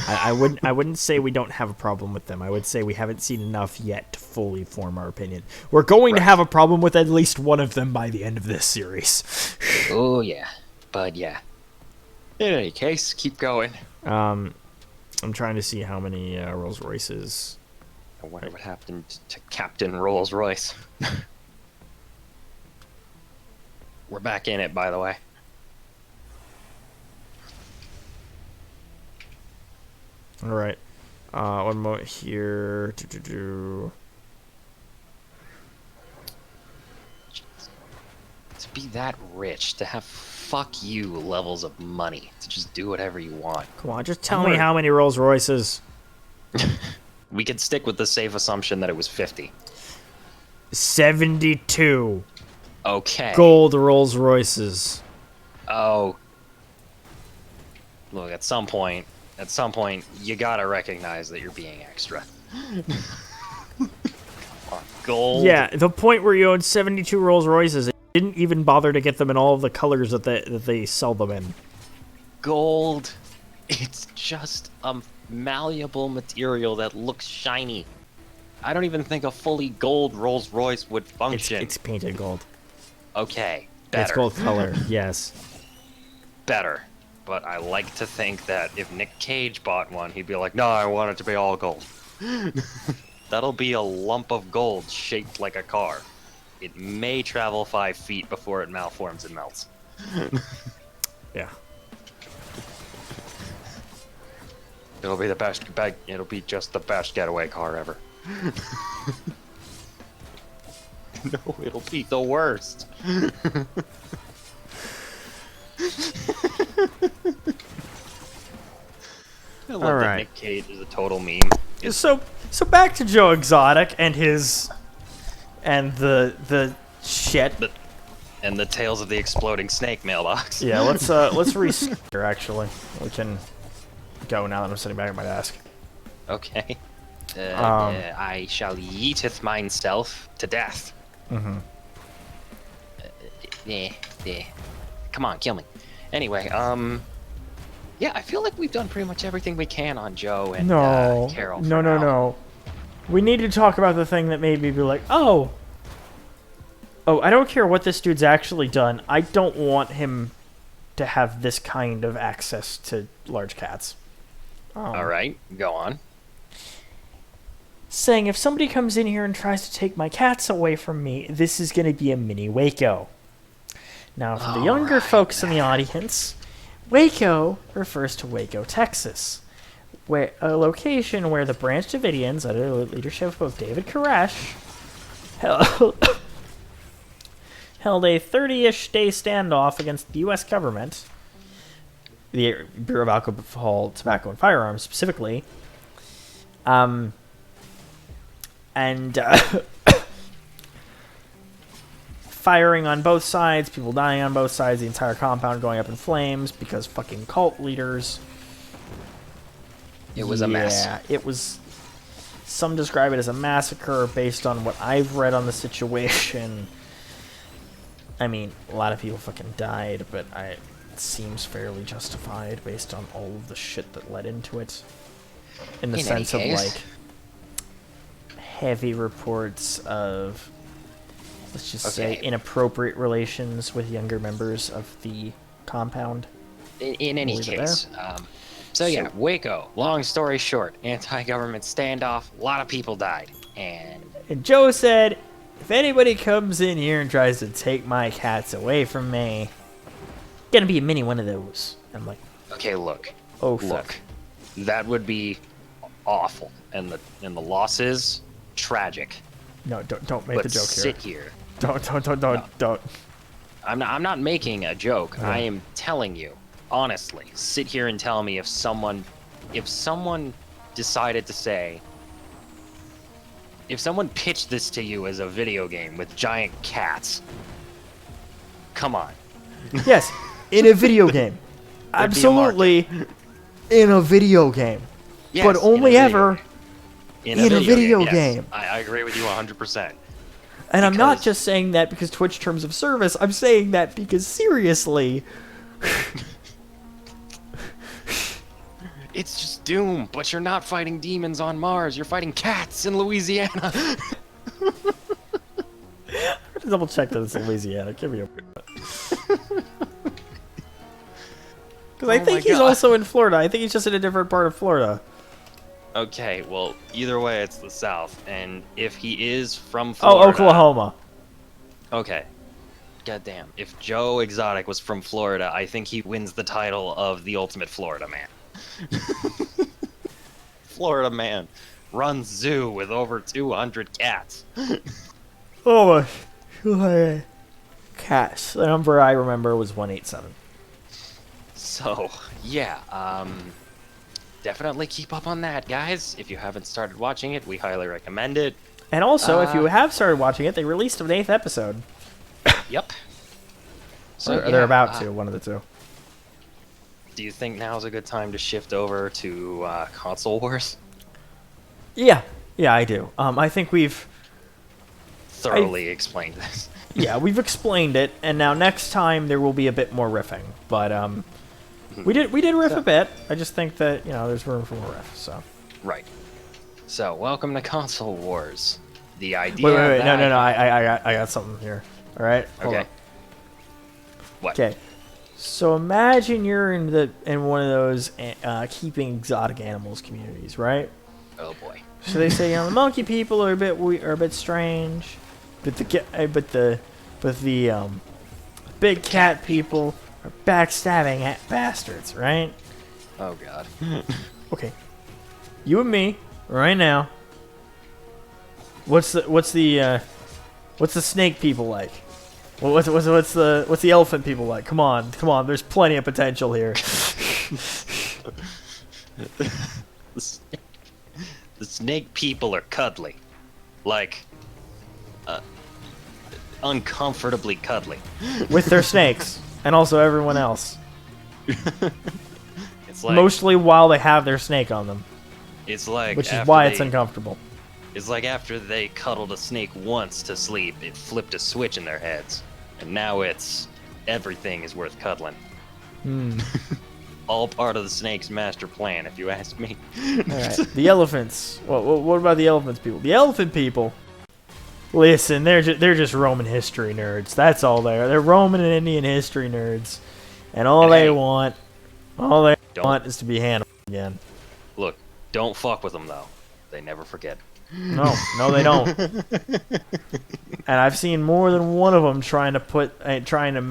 I wouldn't say we don't have a problem with them. I would say we haven't seen enough yet to fully form our opinion. We're going to have a problem with at least one of them by the end of this series. Oh yeah, but yeah. In any case, keep going. I'm trying to see how many Rolls Royces. I wonder what happened to Captain Rolls Royce. We're back in it, by the way. All right. One moment here. To be that rich, to have fuck you levels of money, to just do whatever you want. Come on, just tell me how many Rolls Royces. We could stick with the safe assumption that it was 50. 72. Okay. Gold Rolls Royces. Oh. Look, at some point, you gotta recognize that you're being extra. Gold. Yeah, the point where you own 72 Rolls Royces, and didn't even bother to get them in all of the colors that they sell them in. Gold. It's just a malleable material that looks shiny. I don't even think a fully gold Rolls Royce would function. It's painted gold. Okay, better. It's gold color, yes. Better. But I like to think that if Nick Cage bought one, he'd be like, no, I want it to be all gold. That'll be a lump of gold shaped like a car. It may travel 5 feet before it malforms and melts. Yeah. It'll be the best. It'll be just the best getaway car ever. No, it'll be the worst. I love All that right. Nick Cage is a total meme. So back to Joe Exotic and his and the shit. And the Tales of the Exploding Snake mailbox. Yeah, let's reset here. Actually, we can go now that I'm sitting back at my desk. Okay. Um, I shall yeeteth myself to death. Mm-hmm. Yeah. Come on, kill me. Anyway, yeah, I feel like we've done pretty much everything we can on Joe and Carol. No. We need to talk about the thing that made me be like, oh, I don't care what this dude's actually done. I don't want him to have this kind of access to large cats. All right, go on. Saying if somebody comes in here and tries to take my cats away from me, this is going to be a mini Waco. Now, for the younger folks in the audience, Waco refers to Waco, Texas, where a location where the Branch Davidians, under the leadership of David Koresh, held a 30-ish day standoff against the U.S. government, the Bureau of Alcohol, Tobacco, and Firearms specifically, and firing on both sides, people dying on both sides, the entire compound going up in flames because fucking cult leaders. It was a mess. Yeah, it was. Some describe it as a massacre based on what I've read on the situation. I mean, a lot of people fucking died, but it seems fairly justified based on all of the shit that led into it. In the sense of, like, heavy reports of, let's just say, inappropriate relations with younger members of the compound. In any case, so yeah, Waco, long story short, anti-government standoff, a lot of people died, and Joe said, if anybody comes in here and tries to take my cats away from me, gonna be a mini one of those. I'm like, okay, look, fuck. that would be awful, and the losses tragic. No, don't make the joke here. Sit here. Don't. I'm not making a joke. I am telling you, honestly. Sit here and tell me if someone decided to say, if someone pitched this to you as a video game with giant cats, come on. Yes, in a video game. Absolutely, in a video game. Yes, but only ever in a video game. Yes, I agree with you 100%. And I'm not just saying that because Twitch terms of service. I'm saying that because seriously. It's just Doom, but you're not fighting demons on Mars. You're fighting cats in Louisiana. I'm gonna double check that it's Louisiana. Give me a. Because I think he's also in Florida. I think he's just in a different part of Florida. Okay, well, either way, it's the South. And if he is from Florida... Oh, Oklahoma. Okay. Goddamn. If Joe Exotic was from Florida, I think he wins the title of the ultimate Florida man. Florida man runs zoo with over 200 cats. Oh my. Cats. The number I remember was 187. So, yeah, definitely keep up on that, guys. If you haven't started watching it, we highly recommend it. And also, if you have started watching it, they released an 8th episode. Yep. So they're about to, one of the two. Do you think now's a good time to shift over to Console Wars? Yeah, I do. I think we've thoroughly explained this. Yeah, we've explained it, and now next time there will be a bit more riffing. But we did riff a bit. I just think that there's room for more riff. So right. So welcome to Console Wars. The idea. Wait. No. I got something here. All right. Hold on. What? Okay. So imagine you're in one of those keeping exotic animals communities, right? Oh boy. So they say the monkey people are a bit strange, but the big cat people are backstabbing bastards, right? Oh god. Okay. You and me right now. What's the snake people like? What's the elephant people like? Come on. There's plenty of potential here. The snake, the snake people are cuddly. Like, uncomfortably cuddly. With their snakes, and also everyone else. It's like, Mostly while they have their snake on them. it's like Which is after why it's they- uncomfortable. It's like after they cuddled a snake once to sleep, it flipped a switch in their heads. And now it's everything is worth cuddling. Hmm. All part of the snake's master plan, if you ask me. Alright. The elephants. What about the elephants people? The elephant people. Listen, they're just Roman history nerds. That's all they are. They're Roman and Indian history nerds. And all they Hey. want is to be handled again. Look, don't fuck with them, though. They never forget. No, they don't. And I've seen more than one of them trying to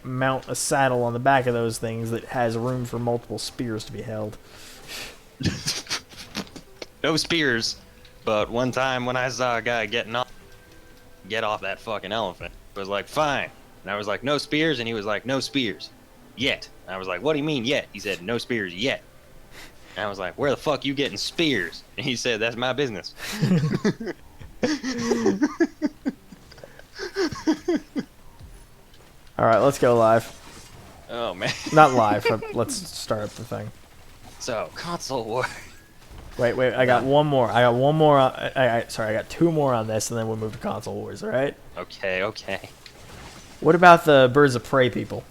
mount a saddle on the back of those things that has room for multiple spears to be held. No spears, but one time when I saw a guy get off that fucking elephant, I was like, fine. And I was like, no spears, and he was like, no spears. Yet. And I was like, what do you mean yet? He said, no spears yet. And I was like, where the fuck you getting spears? And he said, that's my business. Alright, let's go live. Oh, man. Not live, but let's start up the thing. So, console war. Wait, I got one more. I got two more on this, and then we'll move to console wars, alright? Okay. What about the birds of prey people?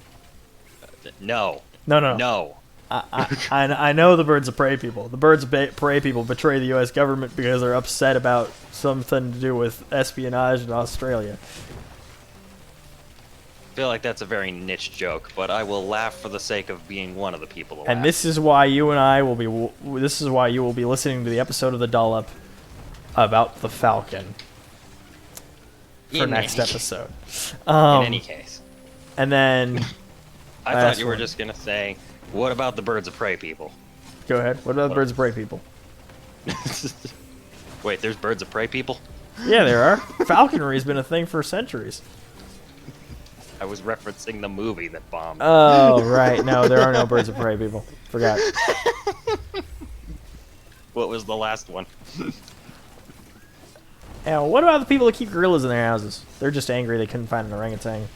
No. No. I know the birds of prey people. The birds of prey people betray the U.S. government because they're upset about something to do with espionage in Australia. I feel like that's a very niche joke, but I will laugh for the sake of being one of the people who And laugh. this is why you and I will be. This is why you will be listening to the episode of the Dollop about the Falcon for next episode. In any case. And then I thought you were just going to say, what about the birds of prey people? go ahead. What about the birds of prey people? Wait, there's birds of prey people? Yeah, there are. Falconry's been a thing for centuries. I was referencing the movie that bombed. Oh, right. No, there are no birds of prey people. Forgot. What was the last one? And what about the people that keep gorillas in their houses? They're just angry they couldn't find an orangutan.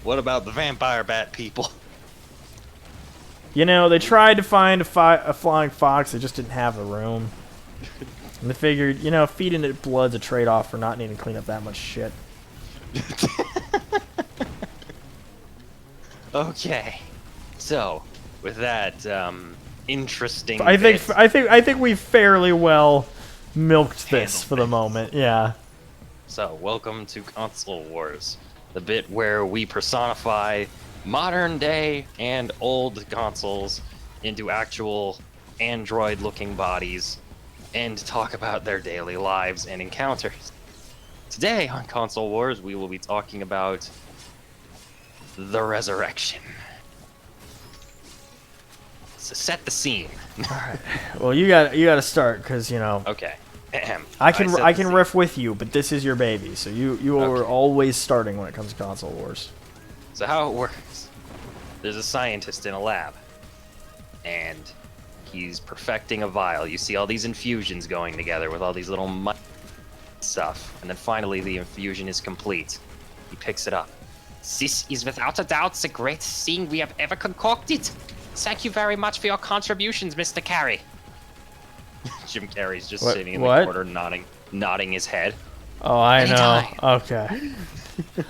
What about the vampire bat people? You know, they tried to find a flying fox, they just didn't have the room. And they figured, you know, feeding it blood's a trade-off for not needing to clean up that much shit. Okay. So, with that interesting I bit, think we fairly well milked this Handled for the things. moment. Yeah. So, welcome to Console Wars, the bit where we personify modern day and old consoles into actual android-looking bodies and talk about their daily lives and encounters. Today on Console Wars, we will be talking about the resurrection. So set the scene. Well, you got to start because you know Okay. Ahem. I can set I the can scene. riff with you, but this is your baby, so you are Okay. always starting when it comes to console wars. So how it works, there's a scientist in a lab, and he's perfecting a vial. You see all these infusions going together with all these little stuff, and then finally the infusion is complete. He picks it up. This is without a doubt the greatest thing we have ever concocted. Thank you very much for your contributions, Mr. Carey. Jim Carrey's just What- sitting in what? the corner nodding his head. Oh, I know. Anytime. Okay.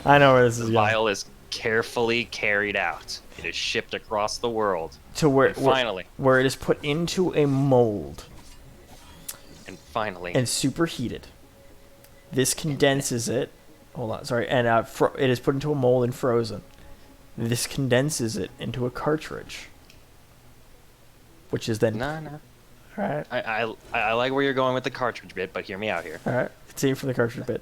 I know where this is The going. vial is carefully carried out. It is shipped across the world. To where, And finally, where it is put into a mold and finally, and superheated. This condenses it. Hold on, sorry. And it is put into a mold and frozen. This condenses it into a cartridge, which is then. no. All right. I like where you're going with the cartridge bit, but hear me out here. All right. Continue from the cartridge bit.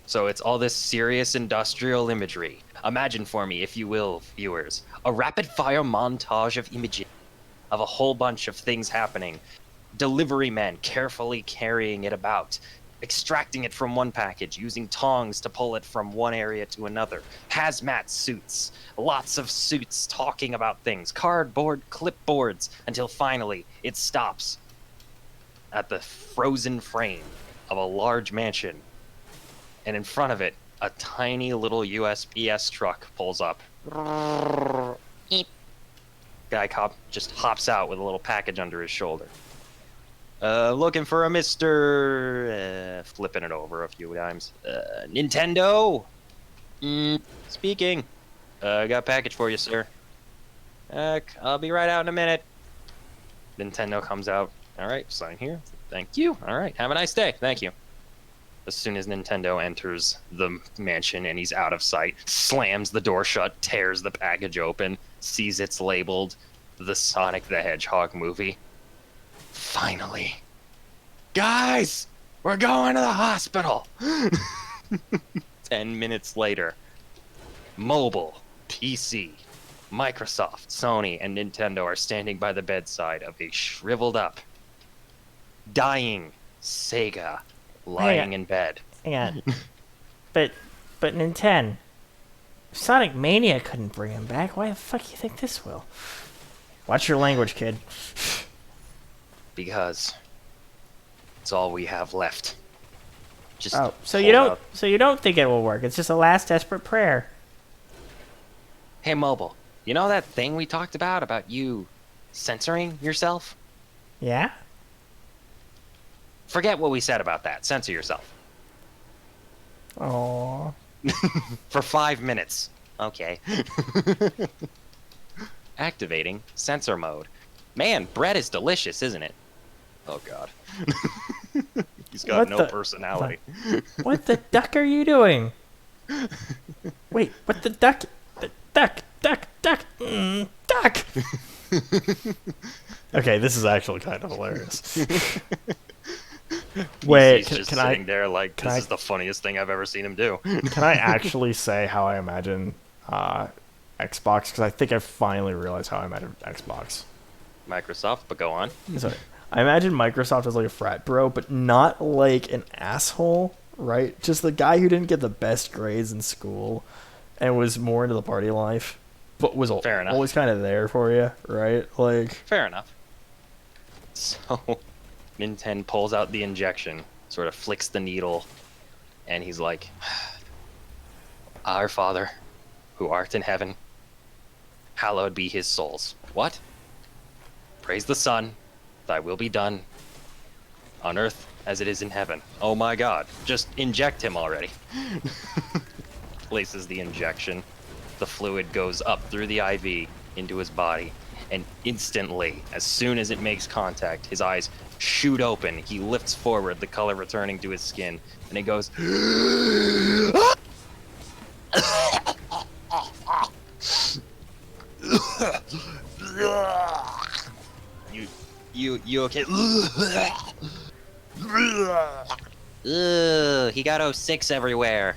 So it's all this serious industrial imagery. Imagine for me, if you will, viewers, a rapid-fire montage of images of a whole bunch of things happening. Delivery men carefully carrying it about. extracting it from one package, using tongs to pull it from one area to another, hazmat suits, lots of suits talking about things, cardboard clipboards, until finally it stops at the frozen frame of a large mansion. And in front of it, a tiny little USPS truck pulls up. Eep. Guy cop just hops out with a little package under his shoulder. Looking for a Mr. Flipping it over a few times. Nintendo? Speaking. Got a package for you, sir. I'll be right out in a minute. Nintendo comes out. All right, sign here. Thank you. All right, have a nice day. Thank you. As soon as Nintendo enters the mansion and he's out of sight, slams the door shut, tears the package open, sees it's labeled the Sonic the Hedgehog movie. Finally. Guys, we're going to the hospital. 10 minutes later, mobile, PC, Microsoft, Sony, and Nintendo are standing by the bedside of a shriveled up, dying Sega lying in bed. Hang on. but Nintendo, Sonic Mania couldn't bring him back. Why the fuck do you think this will? Watch your language, kid. Because it's all we have left. Just Oh, so hold you don't out. think it will work? It's just a last desperate prayer. Hey, Mobile, you know that thing we talked about you censoring yourself? Yeah? Forget what we said about that. Censor yourself. Oh. For 5 minutes. Okay. Activating censor mode. Man, bread is delicious, isn't it? Oh, God. He's got What no the- personality. What the duck are you doing? Wait, what the duck? The duck. Duck. Okay, this is actually kind of hilarious. Wait, He's can, just can sitting I there like, can this I- is the funniest thing I've ever seen him do. can I actually say how I imagine Xbox? Because I think I finally realized how I imagine Xbox. Microsoft, but go on. Sorry. I imagine Microsoft as like a frat bro, but not like an asshole, right? Just the guy who didn't get the best grades in school and was more into the party life, but was Fair enough. always kind of there for you, right? Like, Fair enough. So, Nintendo pulls out the injection, sort of flicks the needle, and he's like, Our Father, who art in heaven, hallowed be his souls. What? Praise the Son, thy will be done, on earth as it is in heaven. Oh my God, just inject him already. Places the injection. The fluid goes up through the IV into his body, and instantly, as soon as it makes contact, his eyes shoot open. He lifts forward, the color returning to his skin, and it goes. You okay? Ugh, he got 06 everywhere.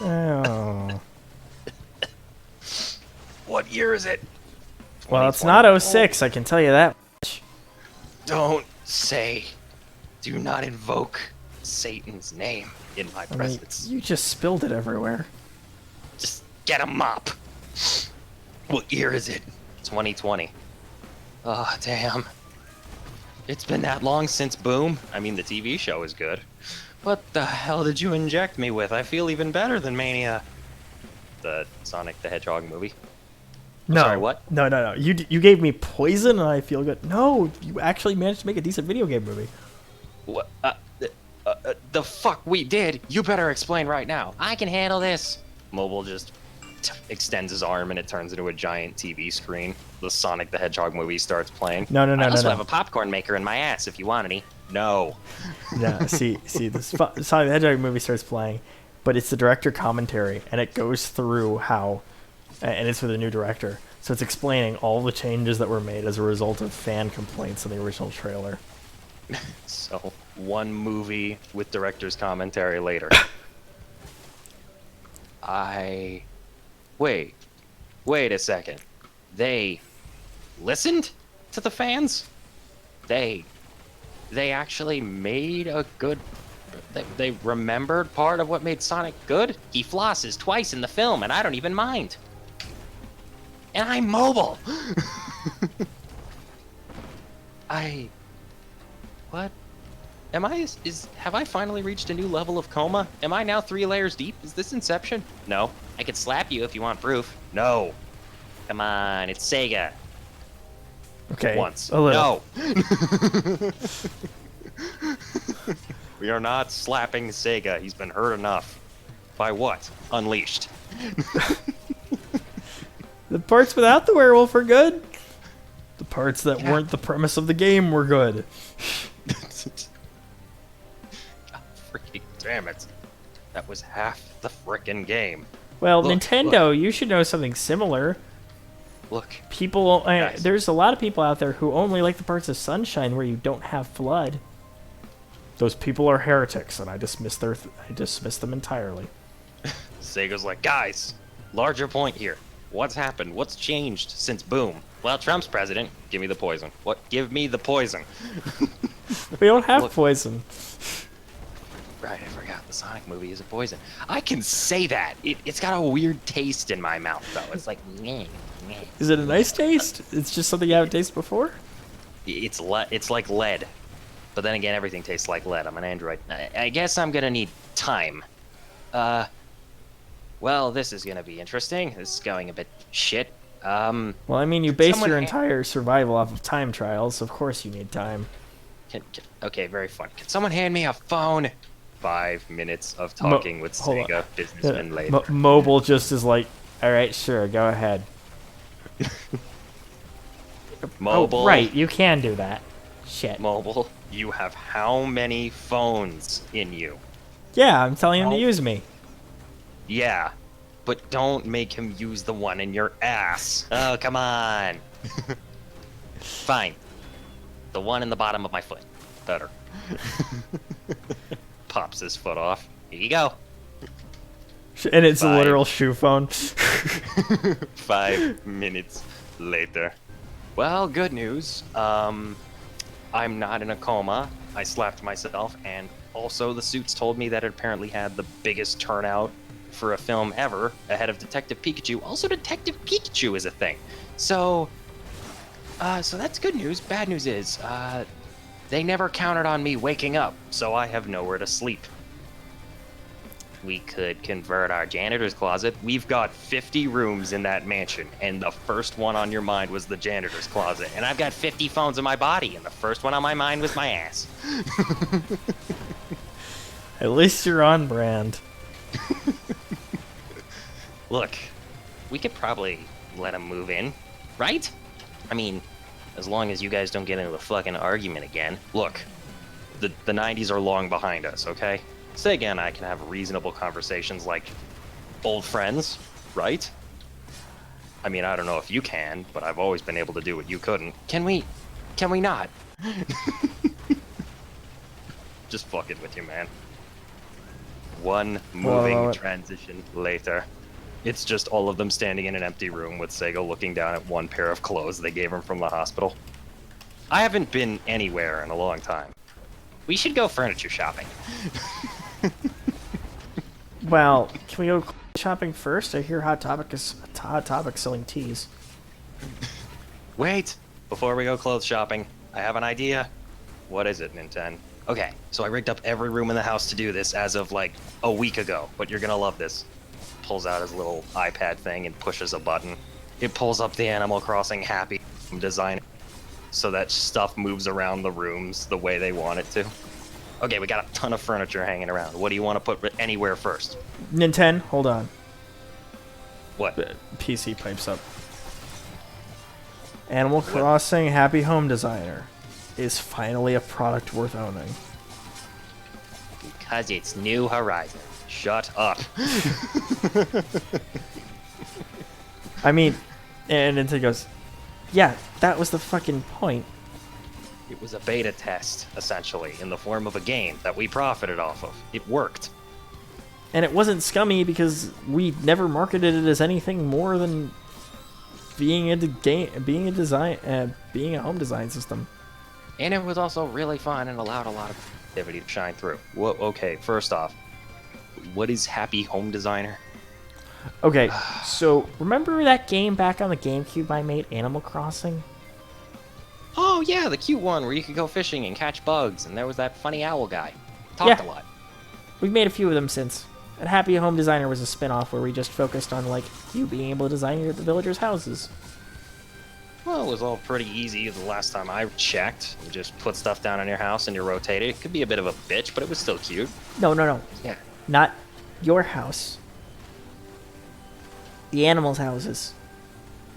oh. What year is it? Well, it's not 06, I can tell you that. Don't say, do not invoke Satan's name in my I mean, presence. you just spilled it everywhere. Just get a mop. What year is it? 2020. Oh, damn. It's been that long since Boom. I mean, the TV show is good. What the hell did you inject me with? I feel even better than Mania. The Sonic the Hedgehog movie. No. Sorry, what? No. You gave me poison and I feel good. No, you actually managed to make a decent video game movie. What? The fuck we did? You better explain right now. I can handle this. Mobile just extends his arm and it turns into a giant TV screen. The Sonic the Hedgehog movie starts playing. No. I also have a popcorn maker in my ass if you want any. No. Yeah, see, the Sonic the Hedgehog movie starts playing, but it's the director commentary, and it goes through how, and it's with a new director, so it's explaining all the changes that were made as a result of fan complaints in the original trailer. So, one movie with director's commentary later. Wait a second. They listened to the fans? They they actually made a good. They remembered part of what made Sonic good. He flosses twice in the film, and I don't even mind. And I'm mobile. What? Am I? Have I finally reached a new level of coma? Am I now 3 layers deep? Is this Inception? No. I could slap you if you want proof. No. Come on, it's Sega. Okay. Once. A little. No. We are not slapping Sega. He's been hurt enough. By what? Unleashed. The parts without the werewolf are good. The parts that weren't the premise of the game were good. God freaking damn it. That was half the frickin' game. Well, Look, Nintendo, you should know something similar. Look. People, Guys. there's a lot of people out there who only like the parts of Sunshine where you don't have flood. Those people are heretics, and I dismiss them entirely. Sega's like, guys, larger point here. What's happened? What's changed since Boom? Well, Trump's president. Give me the poison. What? Give me the poison. We don't have Look. poison. Right, I forgot the Sonic movie is a poison. I can say that. It's got a weird taste in my mouth, though. It's like, meh, meh. Is it a nice taste? It's just something you haven't tasted before? It's like lead. But then again, everything tastes like lead. I'm an android. I guess I'm gonna need time. Well, this is gonna be interesting. This is going a bit shit. Well, I mean, you base someone your ha- entire survival off of time trials, so of course you need time. Okay, very fun. Can someone hand me a phone? 5 minutes of talking with hold on. Sega businessmen later. Mobile just is like, alright, sure, go ahead. Mobile. Oh, right, you can do that. Shit. Mobile. You have how many phones in you? Yeah, I'm telling him to Oh. use me. Yeah, but don't make him use the one in your ass. Oh, come on. Fine. The one in the bottom of my foot. Better. Pops his foot off. Here you go. And it's a Fine. literal shoe phone. 5 minutes later. Well, good news. I'm not in a coma. I slapped myself, and also the suits told me that it apparently had the biggest turnout for a film ever, ahead of Detective Pikachu. Also, Detective Pikachu is a thing. So that's good news. Bad news is, they never counted on me waking up, so I have nowhere to sleep. We could convert our janitor's closet. We've got 50 rooms in that mansion, and the first one on your mind was the janitor's closet. And I've got 50 phones in my body, and the first one on my mind was my ass. At least you're on brand. Look, we could probably let him move in, right? I mean, as long as you guys don't get into a fucking argument again. Look, the 90s are long behind us, okay? Sega and I can have reasonable conversations like old friends, right? I mean, I don't know if you can, but I've always been able to do what you couldn't. Can we not? Just fucking with you, man. One moving transition later. It's just all of them standing in an empty room with Sega looking down at one pair of clothes they gave him from the hospital. I haven't been anywhere in a long time. We should go furniture shopping. Well, can we go shopping first? I hear Hot Topic selling teas. Wait! Before we go clothes shopping, I have an idea. What is it, Nintendo? Okay, so I rigged up every room in the house to do this as of like a week ago, but you're gonna love this. Pulls out his little iPad thing and pushes a button. It pulls up the Animal Crossing Happy design so that stuff moves around the rooms the way they want it to. Okay, we got a ton of furniture hanging around. What do you want to put anywhere first? Nintendo, hold on. What? PC pipes up. Animal Crossing Happy Home Designer is finally a product worth owning. Because it's New Horizons. Shut up. I mean, and Nintendo goes, yeah, that was the fucking point. It was a beta test, essentially, in the form of a game that we profited off of. It worked. And it wasn't scummy because we never marketed it as anything more than being a home design system. And it was also really fun and allowed a lot of activity to shine through. Whoa, okay, first off, what is Happy Home Designer? Okay, so remember that game back on the GameCube I made, Animal Crossing? Oh yeah, the cute one where you could go fishing and catch bugs, and there was that funny owl guy. Talked Yeah. a lot. We've made a few of them since. And Happy Home Designer was a spin-off where we just focused on, like, you being able to design the villagers' houses. Well, it was all pretty easy the last time I checked. You just put stuff down in your house and you rotate it. It could be a bit of a bitch, but it was still cute. No. Yeah. Not your house. The animals' houses.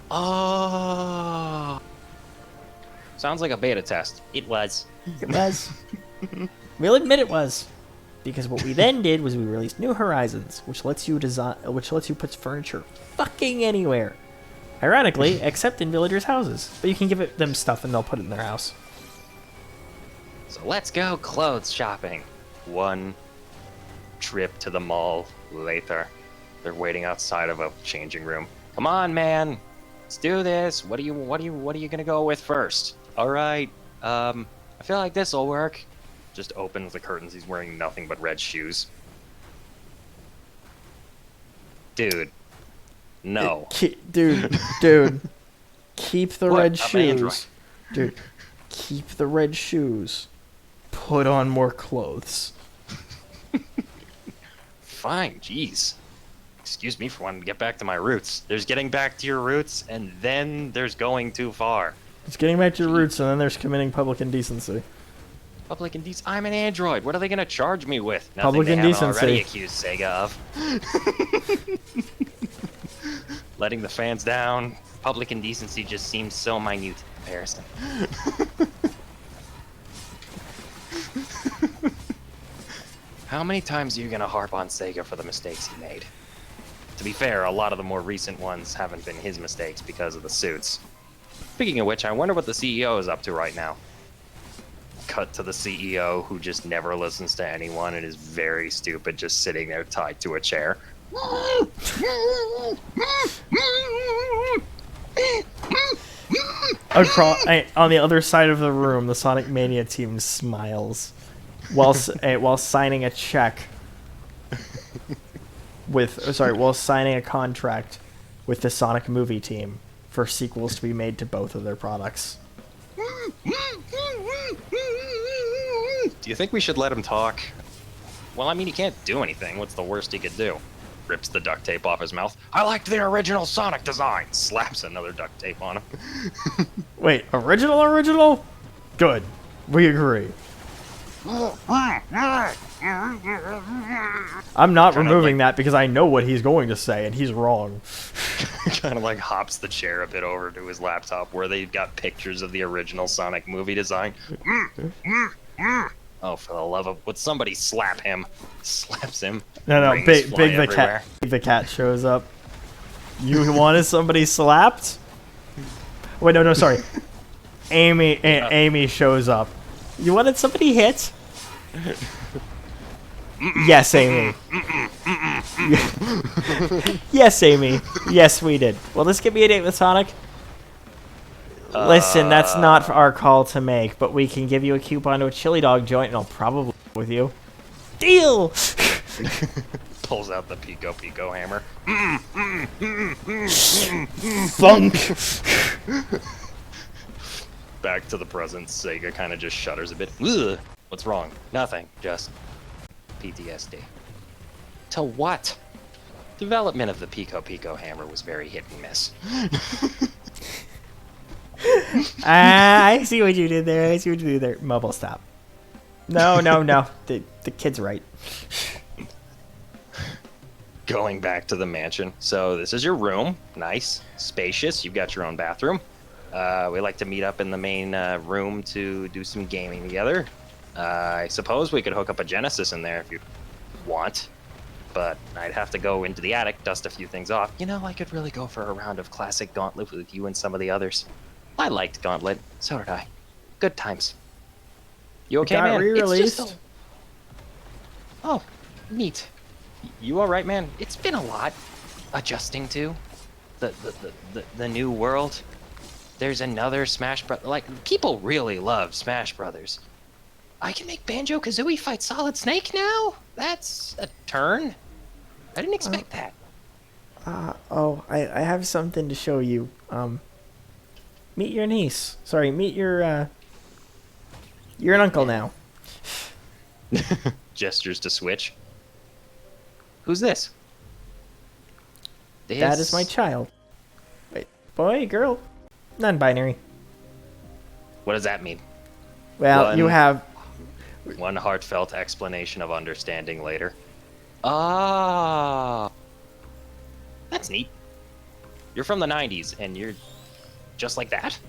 Oh. Sounds like a beta test. It was. It was. We'll admit it was. Because what we then did was we released New Horizons, which lets you put furniture fucking anywhere. Ironically, except in villagers' houses. But you can give them stuff and they'll put it in their house. So let's go clothes shopping. One trip to the mall later. They're waiting outside of a changing room. Come on, man. Let's do this. What are you gonna go with first? All right. I feel like this will work. Just opens the curtains. He's wearing nothing but red shoes. Dude. No. Dude. Keep the What? red I'm Android. shoes. Dude, keep the red shoes. Put on more clothes. Fine, jeez. Excuse me for wanting to get back to my roots. There's getting back to your roots, and then there's going too far. It's getting back to your roots, and then there's committing public indecency. Public indecency. I'm an android. What are they gonna charge me with? Nothing Public they haven't indecency. already accused Sega of. Letting the fans down. Public indecency just seems so minute in comparison. How many times are you gonna harp on Sega for the mistakes he made? To be fair, a lot of the more recent ones haven't been his mistakes because of the suits. Speaking of which, I wonder what the CEO is up to right now. Cut to the CEO who just never listens to anyone and is very stupid, just sitting there tied to a chair. On the other side of the room, the Sonic Mania team smiles while signing a check while signing a contract with the Sonic movie team for sequels to be made to both of their products. Do you think we should let him talk? Well, I mean, he can't do anything. What's the worst he could do? Rips the duct tape off his mouth. I liked the original Sonic design. Slaps another duct tape on him. Wait, original? Good. We agree. I'm not removing that because I know what he's going to say, and he's wrong. Kind of like hops the chair a bit over to his laptop where they've got pictures of the original Sonic movie design. Oh, for the love of... Would somebody slap him? Slaps him. No, Rings Big fly the everywhere. cat. Big the cat shows up. You wanted somebody slapped? Wait, no, sorry. Amy shows up. You wanted somebody hit? Yes, Amy. Yes, Amy. Yes, we did. Will this give me a date with Sonic? Listen, that's not our call to make, but we can give you a coupon to a chili dog joint, and I'll probably with you. Deal! Pulls out the Pico Pico hammer. Funk! Back to the present, Sega kind of just shudders a bit. Ugh. What's wrong? Nothing. Just PTSD. To what? Development of the Pico Pico hammer was very hit and miss. I see what you did there. Mobile, stop. No. The kid's right. Going back to the mansion. So this is your room. Nice. Spacious. You've got your own bathroom. We like to meet up in the main room to do some gaming together. I suppose we could hook up a Genesis in there if you want. But I'd have to go into the attic, dust a few things off. You know, I could really go for a round of classic Gauntlet with you and some of the others. I liked Gauntlet. So did I. Good times. You okay, Got man? re-released. It's just Oh, neat. You all right, man? It's been a lot adjusting to the new world. there's another Smash Bros. Like, people really love Smash Brothers. I can make Banjo-Kazooie fight Solid Snake now? That's a turn. I didn't expect that. Oh, I have something to show you. Meet your niece. Sorry, meet your, you're an uncle now. Gestures to Switch. Who's this? That is my child. Wait, boy, girl? Non-binary. What does that mean? Well, you have... One heartfelt explanation of understanding later. Ah, that's neat. You're from the 90s, and you're just like that?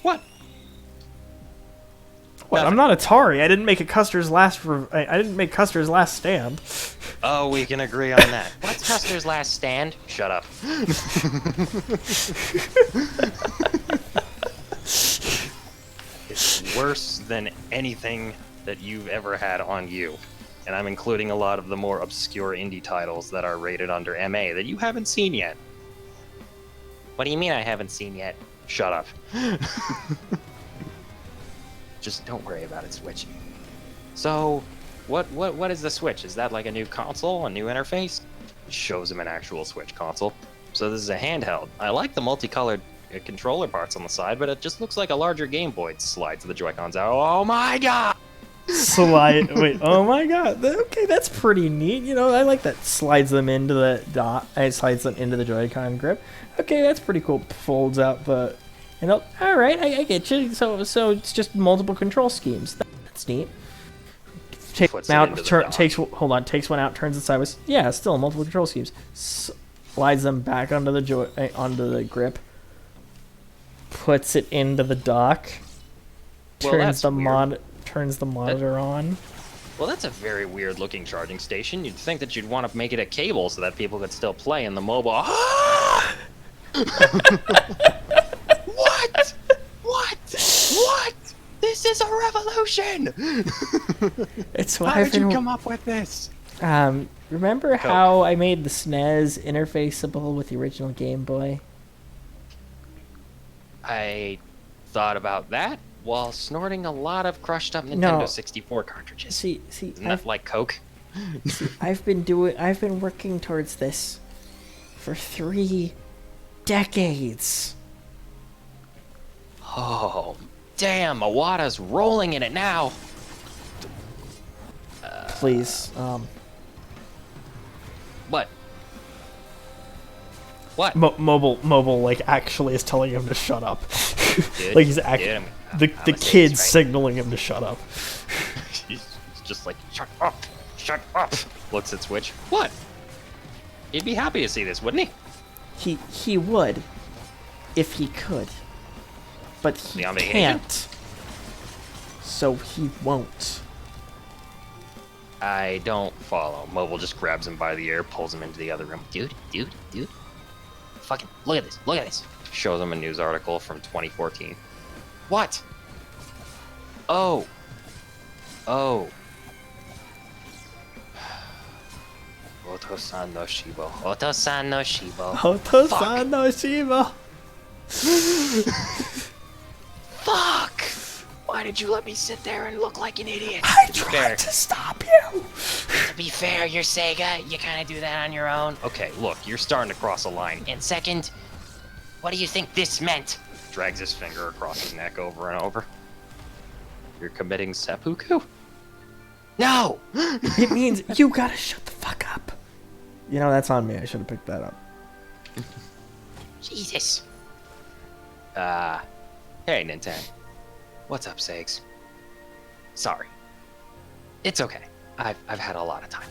What? What? I'm not Atari. I didn't make a Custer's last. I didn't make Custer's Last Stand. Oh, we can agree on that. What's Custer's Last Stand? Shut up. It's worse than anything that you've ever had on you. And I'm including a lot of the more obscure indie titles that are rated under MA that you haven't seen yet. What do you mean I haven't seen yet? Shut up. Just don't worry about it, Switch. So, what is the Switch? Is that like a new console, a new interface? It shows him an actual Switch console. So this is a handheld. I like the multicolored controller parts on the side, but it just looks like a larger Game Boy. It slides the Joy-Cons out. Oh my god! Wait, oh my god. Okay, that's pretty neat. You know, I like that. Slides them into the dot. It slides them into the Joy-Con grip. Okay, that's pretty cool. Folds out the... You know, all right, I get you. So it's just multiple control schemes. That's neat. Takes one out, takes one out, turns it sideways. Yeah, still multiple control schemes. Slides them back onto the grip. Puts it into the dock. Turns the monitor on. Well, that's a very weird looking charging station. You'd think that you'd want to make it a cable so that people could still play in the mobile. What? What? This is a revolution! It's what How did you come up with this? Remember how I made the SNES interfaceable with the original Game Boy? I thought about that while snorting a lot of crushed up Nintendo 64 cartridges. See, Isn't that like Coke? I've been working towards this for 3 decades. Oh, damn, Iwata's rolling in it now. Please, What? What? Mobile, like, actually is telling him to shut up. Dude, Like, he's actually... The kid's signaling him to shut up. He's just like, shut up. Looks at Switch. What? He'd be happy to see this, wouldn't he? He would, if he could. But he can't. So he won't. I don't follow. Mobile just grabs him by the ear, pulls him into the other room. Dude. Fucking, look at this. Shows him a news article from 2014. What? Oh. Oto-san no Shibo. Oto-san no Shibo. Fuck! Why did you let me sit there and look like an idiot? I tried to stop you! To be fair, you're Sega. You kind of do that on your own. Okay, look, you're starting to cross a line. And second, what do you think this meant? Drags his finger across his neck over and over. You're committing seppuku? No! It means you gotta shut the fuck up. You know, that's on me. I should have picked that up. Jesus. Hey, Nintendo. What's up, Sags? Sorry. It's okay. I've had a lot of time.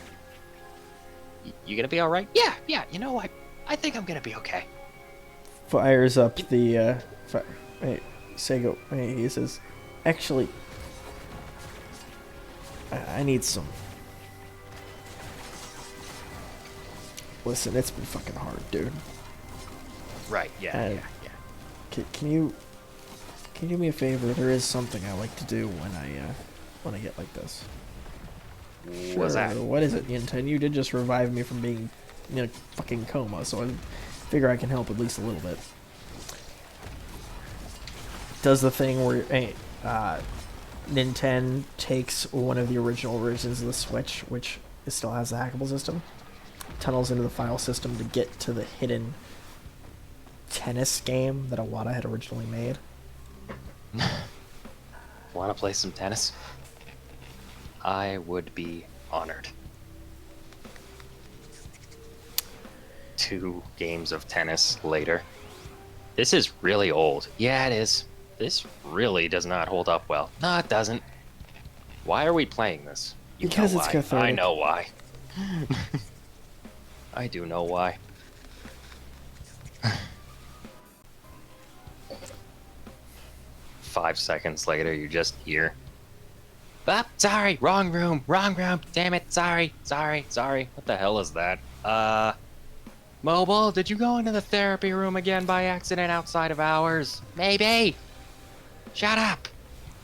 You gonna be alright? Yeah, you know, I think I'm gonna be okay. Fires up the, wait, Sega, wait, he says, actually, I need some. Listen, it's been fucking hard, dude. Right, yeah. Can you do me a favor? There is something I like to do when I get like this. What's that? What is it, Yinten? You did just revive me from being in a fucking coma, so I figure I can help at least a little bit. does the thing where Nintendo takes one of the original versions of the Switch, which still has the hackable system, tunnels into the file system to get to the hidden tennis game that Iwata had originally made. Want to play some tennis? I would be honored. 2 games of tennis later. This is really old. Yeah, it is. This really does not hold up well. No, it doesn't. Why are we playing this? You Because know it's why. cathartic. I know why. I do know why. Five seconds later, you're just here. Ah, sorry, wrong room, damn it, sorry. What the hell is that? Mobile, did you go into the therapy room again by accident outside of hours? Maybe. Shut up.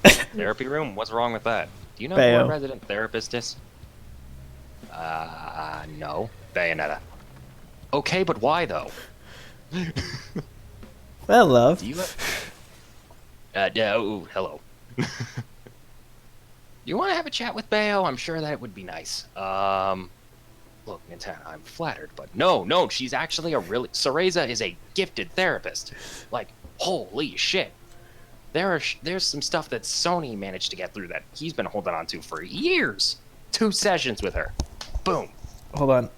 Therapy room? What's wrong with that? Do you know who Bayo. a resident therapist is? No. Bayonetta. Okay, but why though? Well, love. Do you no, hello. You want to have a chat with Bayo? I'm sure that it would be nice. Look, Nintendo, I'm flattered, but no, she's actually a really... Cereza is a gifted therapist. Like, holy shit. There's some stuff that Sony managed to get through that he's been holding on to for years. 2 sessions with her. Boom. Hold on.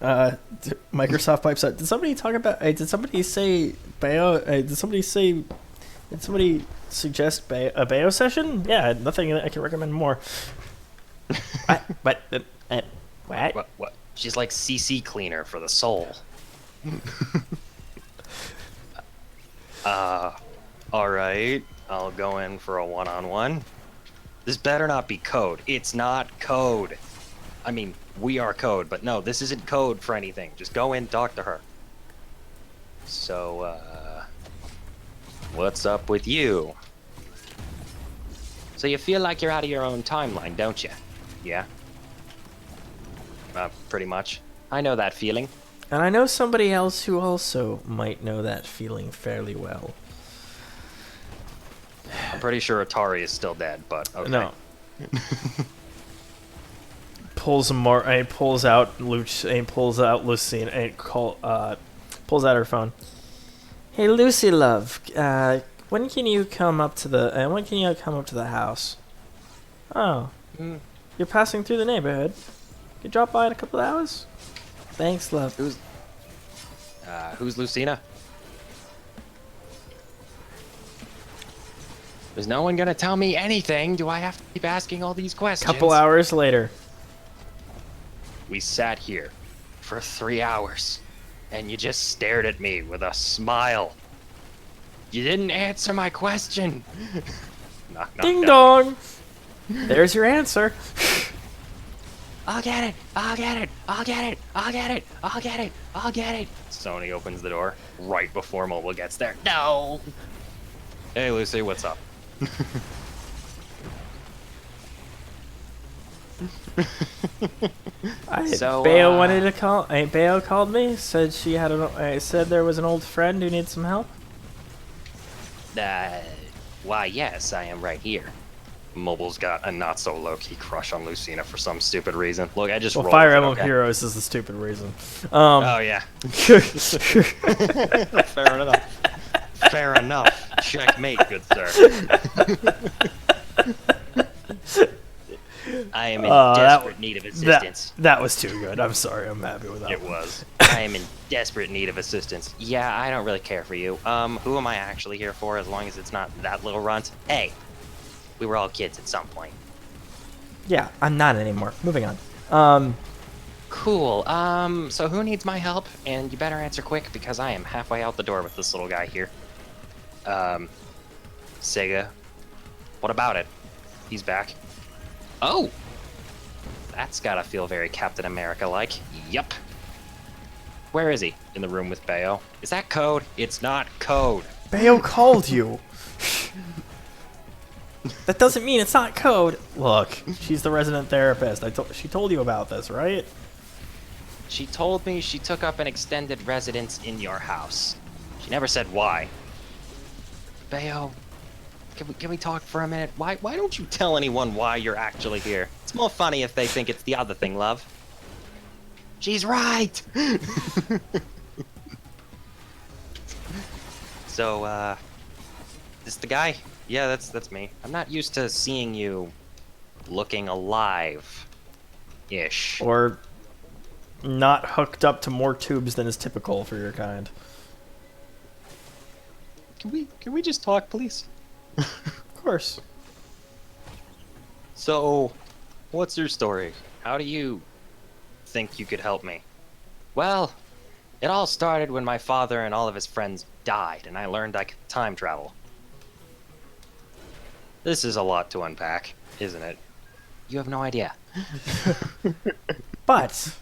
Microsoft pipes up. Did somebody talk about? Did somebody say Bayo? Did somebody suggest a Bayo session? Yeah, nothing I can recommend more. What? What? She's like CC cleaner for the soul. Alright. I'll go in for a one-on-one. This better not be code. It's not code. I mean, we are code, but no, this isn't code for anything. Just go in, talk to her. So, what's up with you? So you feel like you're out of your own timeline, don't you? Yeah? Pretty much. I know that feeling. And I know somebody else who also might know that feeling fairly well. I'm pretty sure Atari is still dead, but okay. No. Pulls out Lucina and pulls out her phone. Hey, Lucy, love. When can you come up to the house? Oh, you're passing through the neighborhood. You drop by in a couple of hours. Thanks, love. Who's Lucina? Is no one gonna tell me anything? Do I have to keep asking all these questions? Couple hours later. We sat here for 3 hours, and you just stared at me with a smile. You didn't answer my question. Knock, knock, Ding knock. dong. There's your answer. I'll get it. I'll get it. I'll get it. I'll get it. I'll get it. I'll get it. Sony opens the door right before Mobile gets there. No. Hey, Lucy, what's up? So, Bayo wanted to call. Bayo called me. Said she had said there was an old friend who needs some help. Why, yes, I am right here. Mobile's got a not so low-key crush on Lucina for some stupid reason. Look, I just rolled Fire with it, Emblem okay? Heroes is the stupid reason. Oh, yeah. Fair enough. Fair enough. Checkmate, good sir. I am in desperate need of assistance. That was too good. I'm sorry. I'm happy with that. It was. I am in desperate need of assistance. Yeah, I don't really care for you. Who am I actually here for, as long as it's not that little runt? Hey, we were all kids at some point. Yeah, I'm not anymore. Moving on. Cool. So who needs my help? And you better answer quick, because I am halfway out the door with this little guy here. Sega. What about it? He's back. Oh! That's gotta feel very Captain America-like. Yup. Where is he? In the room with Bayo. Is that code? It's not code. Bayo called you. That doesn't mean it's not code. Look, she's the resident therapist. She told you about this, right? She told me she took up an extended residence in your house. She never said why. Bayo, can we talk for a minute? Why don't you tell anyone why you're actually here? It's more funny if they think it's the other thing, love. She's right. So, this the guy? Yeah, that's me. I'm not used to seeing you looking alive-ish. Or not hooked up to more tubes than is typical for your kind. Can we just talk, please? Of course. So, what's your story? How do you think you could help me? Well, it all started when my father and all of his friends died, and I learned I could time travel. This is a lot to unpack, isn't it? You have no idea. But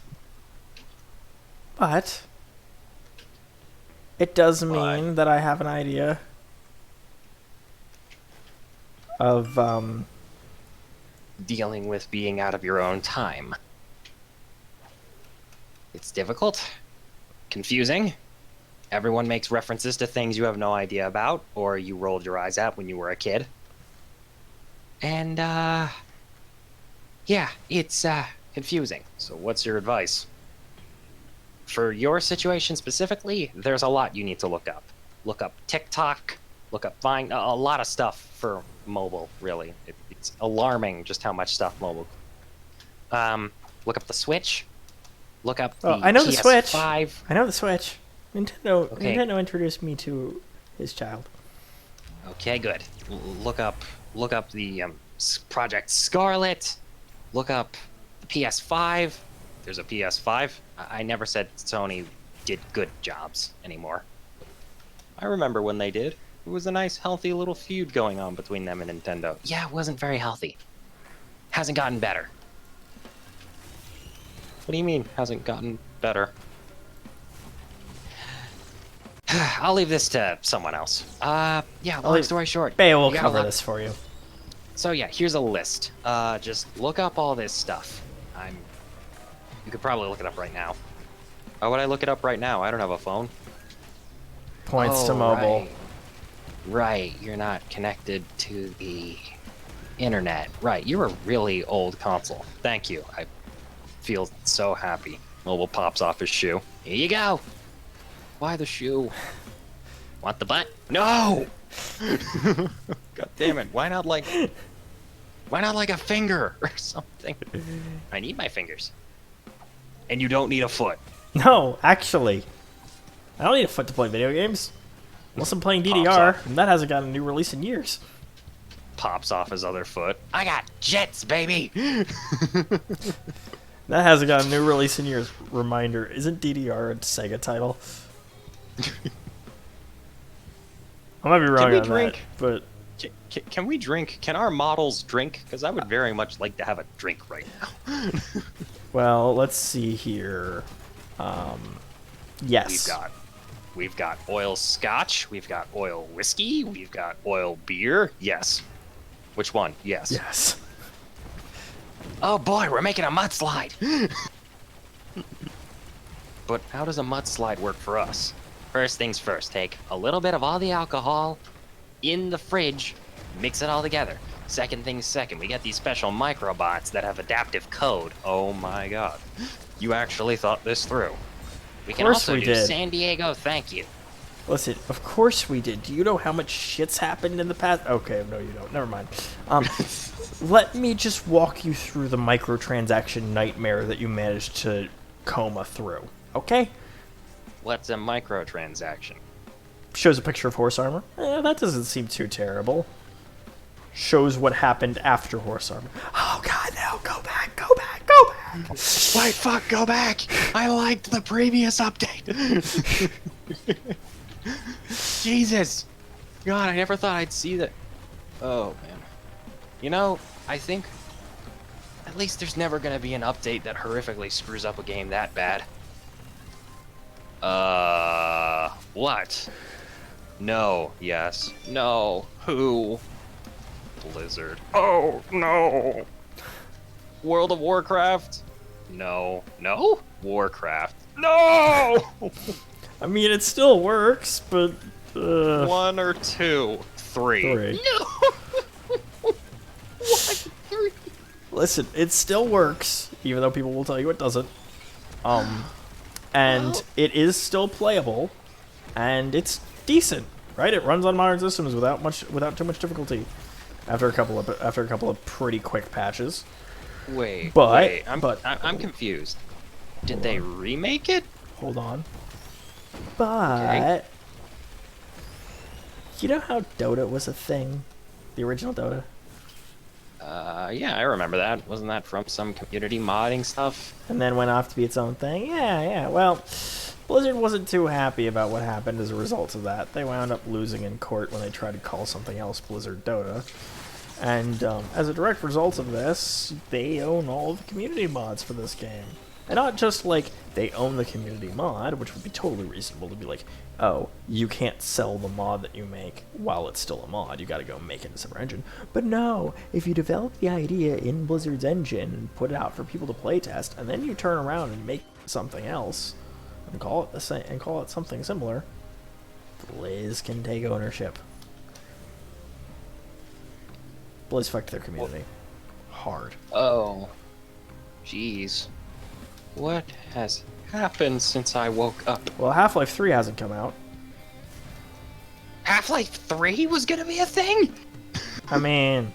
it does mean that I have an idea of Dealing with being out of your own time. It's difficult, confusing. Everyone makes references to things you have no idea about, or you rolled your eyes at when you were a kid. And, yeah, it's, confusing. So what's your advice? For your situation specifically, there's a lot you need to look up. Look up TikTok, look up Vine, a lot of stuff for mobile, really. It's alarming just how much stuff mobile. Look up the Switch. Look up the I know the Switch. PS5. I know the Switch. Nintendo Okay. Nintendo introduced me to his child. Okay, good. Look up the Project Scarlet. Look up the PS5. There's a PS5. I never said Sony did good jobs anymore. I remember when they did. It was a nice, healthy little feud going on between them and Nintendo. Yeah, it wasn't very healthy. Hasn't gotten better. What do you mean, hasn't gotten better? I'll leave this to someone else. Yeah, long story short. Bay will you got a cover lot- this for you. So yeah, here's a list. Just look up all this stuff. You could probably look it up right now. How would I look it up right now? I don't have a phone. Points to mobile. Right, you're not connected to the internet. Right, you're a really old console. Thank you. I feel so happy. Mobile pops off his shoe. Here you go. Why the shoe? Want the butt? No! God damn it. Why not like a finger or something? I need my fingers. And you don't need a foot. No, actually. I don't need a foot to play video games. Unless I'm playing Pops DDR, off. and that hasn't got a new release in years. Pops off his other foot. I got jets, baby! That hasn't got a new release in years. Reminder, isn't DDR a Sega title? I might be wrong we on drink? that, but Can we drink? Can our models drink? Because I would very much like to have a drink right now. well, let's see here. Yes. We've got oil scotch, we've got oil whiskey, we've got oil beer. Yes. Which one? Yes. Yes. Oh boy, we're making a mudslide. But how does a mudslide work for us? First things first, take a little bit of all the alcohol in the fridge, mix it all together. Second things second, we get these special microbots that have adaptive code. Oh my god. You actually thought this through. We can course also we do did. San Diego, thank you. Listen, of course we did. Do you know how much shit's happened in the past? Okay, no, you don't. Never mind. Let me just walk you through the microtransaction nightmare that you managed to coma through. Okay? What's a microtransaction? Shows a picture of horse armor. That doesn't seem too terrible. Shows what happened after horse armor. Oh god, no, go back, go back, go back. Wait, fuck, go back! I liked the previous update! Jesus! God, I never thought I'd see that. Oh, man. You know, I think at least there's never gonna be an update that horrifically screws up a game that bad. What? No, yes, no, who? Blizzard. Oh, no! World of Warcraft? No. No? Warcraft. No! I mean, it still works, but... 1 or 2? 3. Three. No! Listen, it still works, even though people will tell you it doesn't. And Well- it is still playable, and it's decent, right? It runs on modern systems without too much difficulty. After a couple of pretty quick patches. Wait, But- wait. but- I'm confused. Did they remake it? Hold on. But you know how Dota was a thing? The original Dota? Yeah, I remember that. Wasn't that from some community modding stuff? And then went off to be its own thing? Yeah. Well, Blizzard wasn't too happy about what happened as a result of that. They wound up losing in court when they tried to call something else Blizzard Dota. And as a direct result of this, they own all the community mods for this game. And not just like they own the community mod, which would be totally reasonable to be like, oh, you can't sell the mod that you make while it's still a mod. You gotta go make it in a separate engine. But no, if you develop the idea in Blizzard's engine and put it out for people to playtest, and then you turn around and make something else and call it the same and call it something similar, Blizz can take ownership. Blizz fucked their community. Hard. Oh. Jeez. What has happened since I woke up? Well, Half-Life 3 hasn't come out. Half-Life 3 was gonna be a thing? I mean,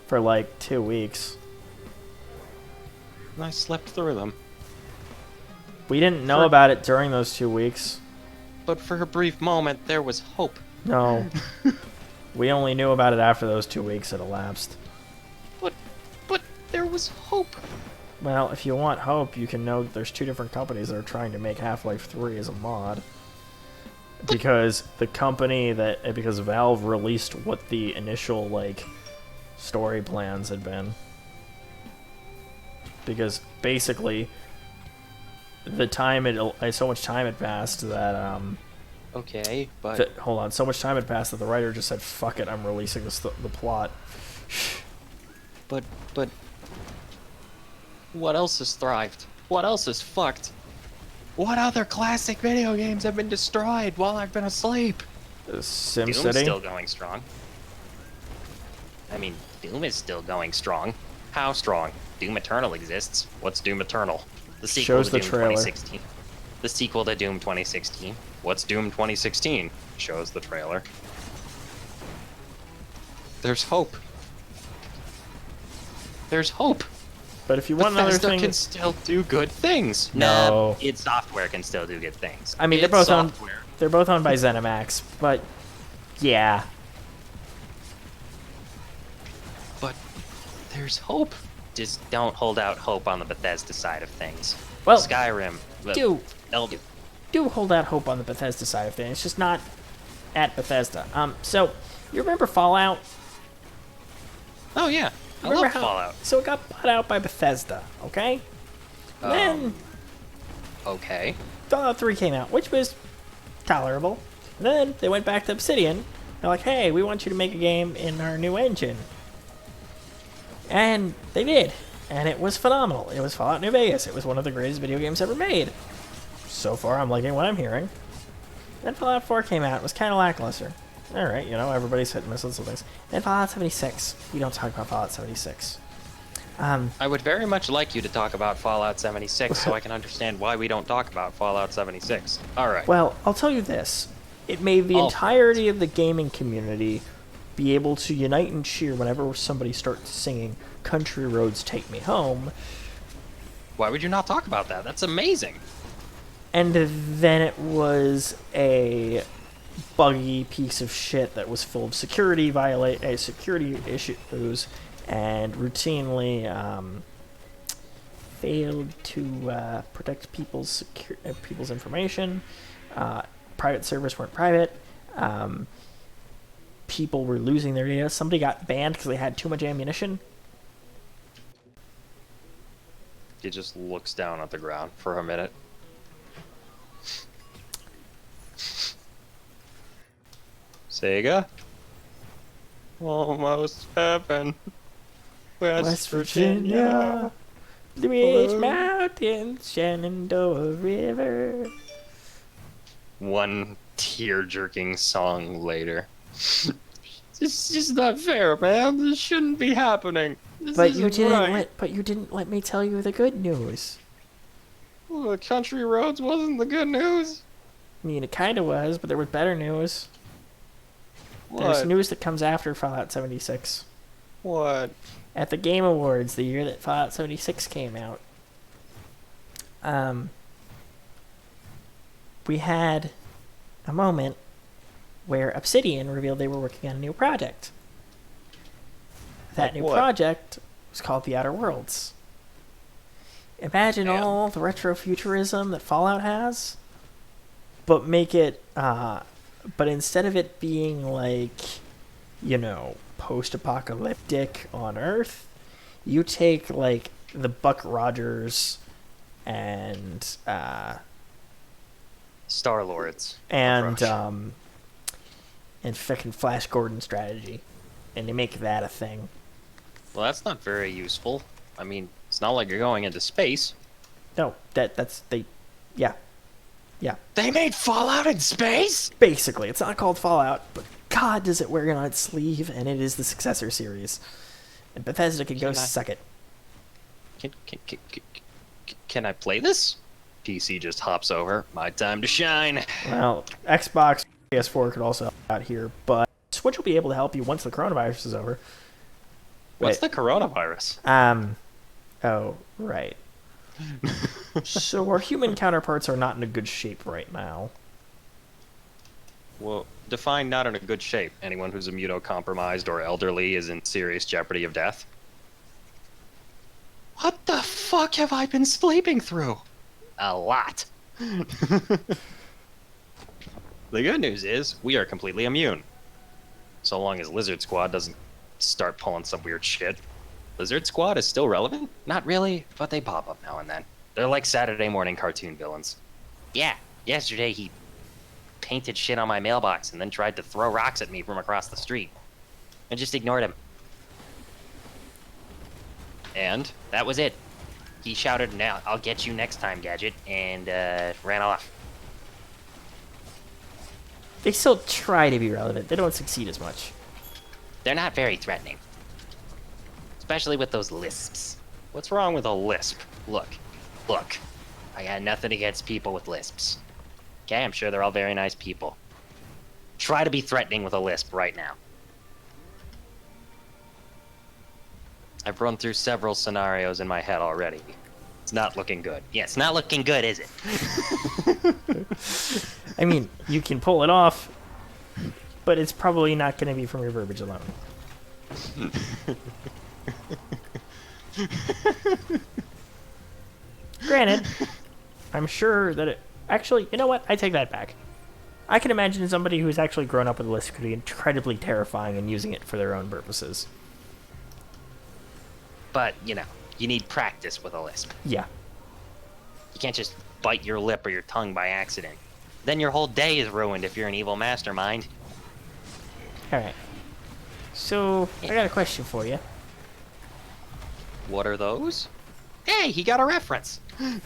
for like 2 weeks. And I slept through them. We didn't know about it during those 2 weeks. But for a brief moment, there was hope. No. We only knew about it after those 2 weeks had elapsed. But there was hope. Well, if you want hope, you can know that there's 2 different companies that are trying to make Half-Life 3 as a mod. Because because Valve released what the initial, like, story plans had been. Because basically, so much time had passed that, Okay, but hold on, so much time had passed that the writer just said, fuck it, I'm releasing the plot. but what else has thrived? What else has fucked? What other classic video games have been destroyed while I've been asleep? Doom's SimCity? still going strong. I mean, Doom is still going strong. How strong? Doom Eternal exists. What's Doom Eternal? The sequel Shows to the Doom trailer. 2016. The sequel to Doom 2016. What's Doom 2016? Shows the trailer. There's hope. There's hope. But if you want another Bethesda thing... can still do good things. No. Nah, id Software can still do good things. I mean, id they're both owned. Software. They're both owned by ZeniMax, but yeah. But there's hope. Just don't hold out hope on the Bethesda side of things. Well, Skyrim. do Elder. hold out hope on the Bethesda side of things. It's just not at Bethesda. So you remember Fallout? Oh yeah, I Remember love Fallout. So it got bought out by Bethesda, okay? Then Okay. Fallout 3 came out, which was tolerable. Then they went back to Obsidian. They're like, hey, we want you to make a game in our new engine. And they did. And it was phenomenal. It was Fallout New Vegas. It was one of the greatest video games ever made. So far, I'm liking what I'm hearing. Then Fallout 4 came out. It was kind of lackluster. Alright, everybody's hit and miss on some things. Then Fallout 76. We don't talk about Fallout 76. I would very much like you to talk about Fallout 76 so I can understand why we don't talk about Fallout 76. All right. Well, I'll tell you this. It made the Oh. entirety of the gaming community be able to unite and cheer whenever somebody starts singing Country Roads Take Me Home. Why would you not talk about that? That's amazing. And then it was a buggy piece of shit that was full of security issues and routinely failed to protect people's information. Private servers weren't private. People were losing their data. Somebody got banned because they had too much ammunition. He just looks down at the ground for a minute. Sega? Almost heaven. West Virginia. Blue Ridge Mountains, Shenandoah River. One tear-jerking song later. It's just not fair, man. This shouldn't be happening. But you didn't let me tell you the good news. Well, the country roads wasn't the good news. I mean, it kind of was, but there was better news. There's news that comes after Fallout 76. What? At the Game Awards, the year that Fallout 76 came out, we had a moment where Obsidian revealed they were working on a new project. That new project was called The Outer Worlds. Imagine all the retrofuturism that Fallout has, but make it, but instead of it being like, post-apocalyptic on Earth, you take like the Buck Rogers and Star-Lords and approach. And fucking Flash Gordon strategy, and they make that a thing. Well, that's not very useful. I mean, it's not like you're going into space. No, yeah. They made Fallout in space? Basically, it's not called Fallout, but God, does it wear it on its sleeve, and it is the successor series. And Bethesda can go suck it. Can I play this? PC just hops over. My time to shine. Well, Xbox, PS4 could also help out here, but Switch will be able to help you once the coronavirus is over. What's the coronavirus? Oh, right. So our human counterparts are not in a good shape right now. Well, define not in a good shape. Anyone who's immunocompromised or elderly is in serious jeopardy of death. What the fuck have I been sleeping through? A lot. The good news is, we are completely immune. So long as Lizard Squad doesn't start pulling some weird shit. Lizard Squad is still relevant? Not really, but they pop up now and then. They're like Saturday morning cartoon villains. Yeah, yesterday he painted shit on my mailbox and then tried to throw rocks at me from across the street. I just ignored him. And? That was it. He shouted, "Now I'll get you next time, Gadget," and ran off. They still try to be relevant. They don't succeed as much. They're not very threatening. Especially with those lisps. What's wrong with a lisp? Look. I got nothing against people with lisps. Okay, I'm sure they're all very nice people. Try to be threatening with a lisp right now. I've run through several scenarios in my head already. It's not looking good. Yeah, it's not looking good, is it? I mean, you can pull it off, but it's probably not going to be from your verbiage alone. Granted, I'm sure that it... Actually, you know what? I take that back. I can imagine somebody who's actually grown up with a lisp could be incredibly terrifying and using it for their own purposes. But, you need practice with a lisp. Yeah. You can't just bite your lip or your tongue by accident. Then your whole day is ruined if you're an evil mastermind. Alright. So, I got a question for you. What are those? Hey, he got a reference. I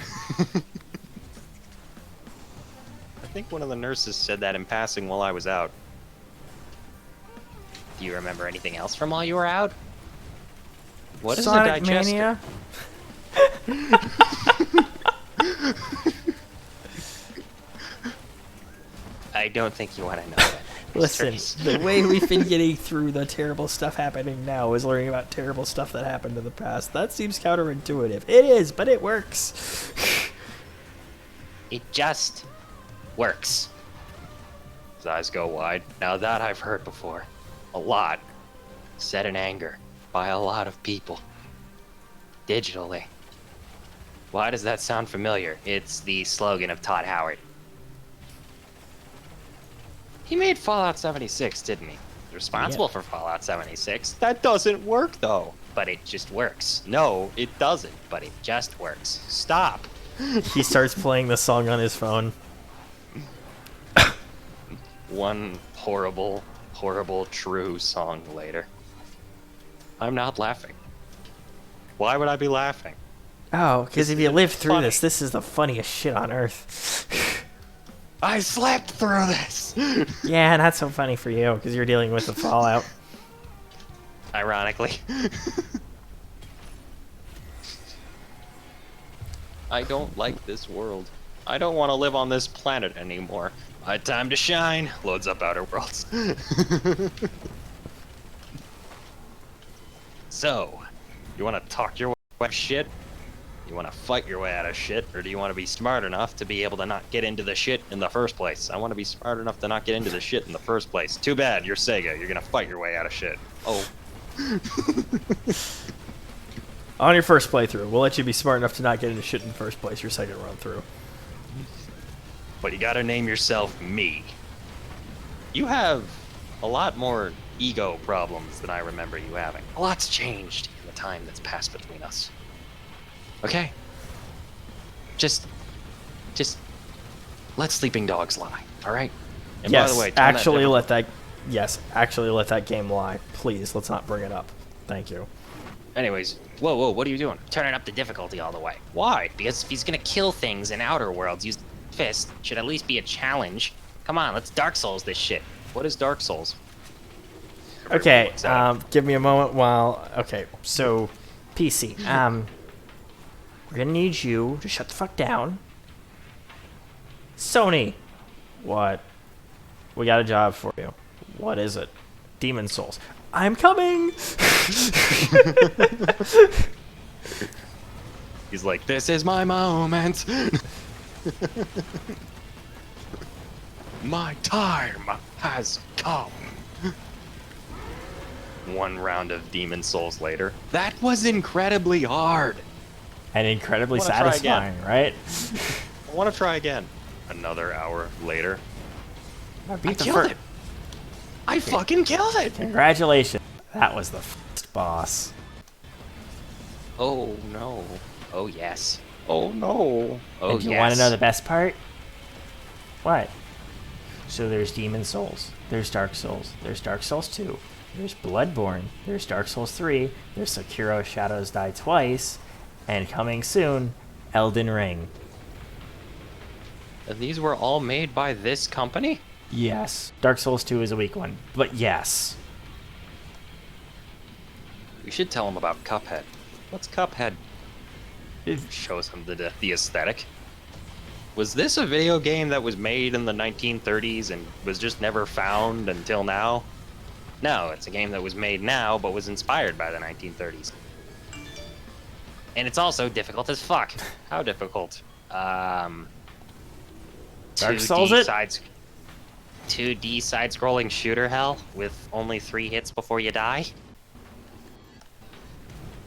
think one of the nurses said that in passing while I was out. Do you remember anything else from while you were out? What is Sonic a digester? Mania? I don't think you want to know that. Listen, Trace. the way we've been getting through the terrible stuff happening now is learning about terrible stuff that happened in the past. That seems counterintuitive. It is, but it works. It just works. His eyes go wide. Now that I've heard before. A lot. Said in anger. By a lot of people. Digitally. Why does that sound familiar? It's the slogan of Todd Howard. He made Fallout 76, didn't he? Responsible for Fallout 76, That doesn't work, though. but it just works. No, it doesn't. But it just works. Stop. He starts playing the song on his phone. One horrible, horrible, true song later. I'm not laughing. Why would I be laughing? Oh, because if you live through funny. this is the funniest shit on earth. I slept through this! Yeah, not so funny for you, because you're dealing with the fallout. Ironically. I don't like this world. I don't want to live on this planet anymore. My time to shine. Loads up Outer Worlds. So, you want to talk your way out of shit? You want to fight your way out of shit? Or do you want to be smart enough to be able to not get into the shit in the first place? I want to be smart enough to not get into the shit in the first place. Too bad, you're Sega. You're gonna fight your way out of shit. Oh. On your first playthrough, we'll let you be smart enough to not get into shit in the first place. Your second run through. But you gotta name yourself me. You have a lot more ego problems than I remember you having. A lot's changed in the time that's passed between us. Okay? Just let sleeping dogs lie, alright? And Yes, by the way, actually let that game lie. Please, let's not bring it up. Thank you. Anyways, whoa, what are you doing? Turning up the difficulty all the way. Why? Because if he's gonna kill things in Outer Worlds, use fist should at least be a challenge. Come on, let's Dark Souls this shit. What is Dark Souls? Okay, What's that? give me a moment while... Okay, so, PC, we're gonna need you to shut the fuck down. Sony! What? We got a job for you. What is it? Demon Souls. I'm coming! He's like, this is my moment. My time has come. One round of Demon Souls later. That was incredibly hard. And incredibly I wanna try satisfying, right? I want to try again. Another hour later. I I beat the killed fir- it. I fucking killed it. Congratulations. That was the first boss. Oh no. Oh yes. Oh no. Oh And you yes. want to know the best part? What? So there's Demon Souls. There's Dark Souls. There's Dark Souls 2. There's Bloodborne. There's Dark Souls 3. There's Sekiro Shadows Die Twice. And coming soon, Elden Ring. And these were all made by this company? Yes. Dark Souls 2 is a weak one. But yes. We should tell him about Cuphead. What's Cuphead? Shows him the aesthetic. Was this a video game that was made in the 1930s and was just never found until now? No, it's a game that was made now but was inspired by the 1930s. And it's also difficult as fuck. How difficult? Dark 2D Souls it? 2D side-scrolling shooter hell with only 3 hits before you die.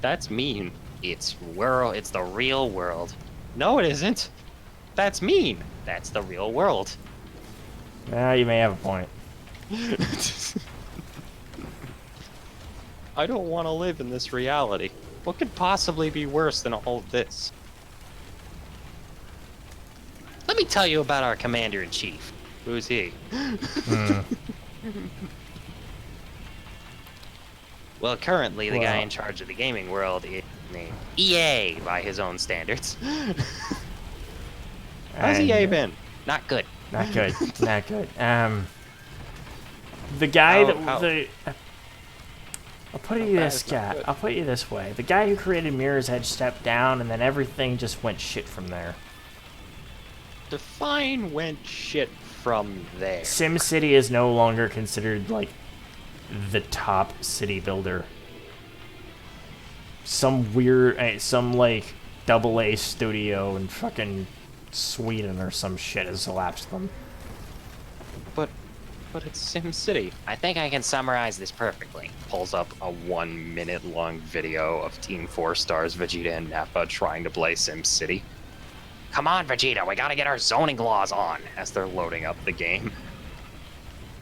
That's mean. It's the real world. No, it isn't. That's mean. That's the real world. You may have a point. I don't want to live in this reality. What could possibly be worse than all of this? Let me tell you about our commander-in-chief. Who's he? Well, currently the guy Well. in charge of the gaming world is named EA by his own standards. How's And- EA been? Not good. Not good. Not good. The guy How- I'll put How you bad this is not guy. good? I'll put you this way. The guy who created Mirror's Edge stepped down, and then everything just went shit from there. Define went shit from there. SimCity is no longer considered like the top city builder. Some weird, some like AA studio in fucking Sweden or some shit has elapsed them. But it's SimCity. I think I can summarize this perfectly. Pulls up a 1 minute long video of Team 4 Stars, Vegeta and Nappa trying to play SimCity Come on, Vegeta, we gotta get our zoning laws on. as they're loading up the game.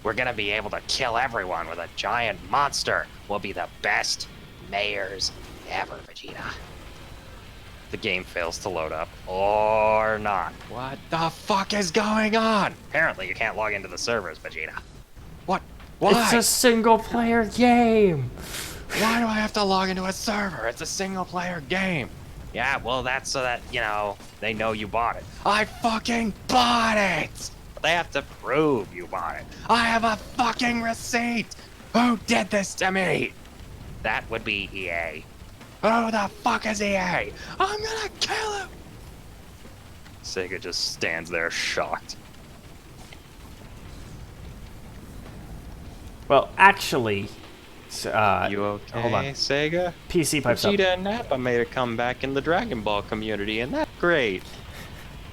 We're gonna be able to kill everyone with a giant monster. We'll be the best mayors ever, Vegeta. The game fails to load up. Or not. What the fuck is going on? Apparently you can't log into the servers, Vegeta. What? Why? It's a single player game. Why do I have to log into a server? It's a single player game. Yeah, well, that's so that, they know you bought it. I fucking bought it! They have to prove you bought it. I have a fucking receipt! Who did this to me? That would be EA. Who the fuck is EA? I'm gonna kill him! Sega just stands there shocked. Well, actually, You okay, hold on. Sega? PC pipes up. Vegeta and Nappa made a comeback in the Dragon Ball community, and that's great.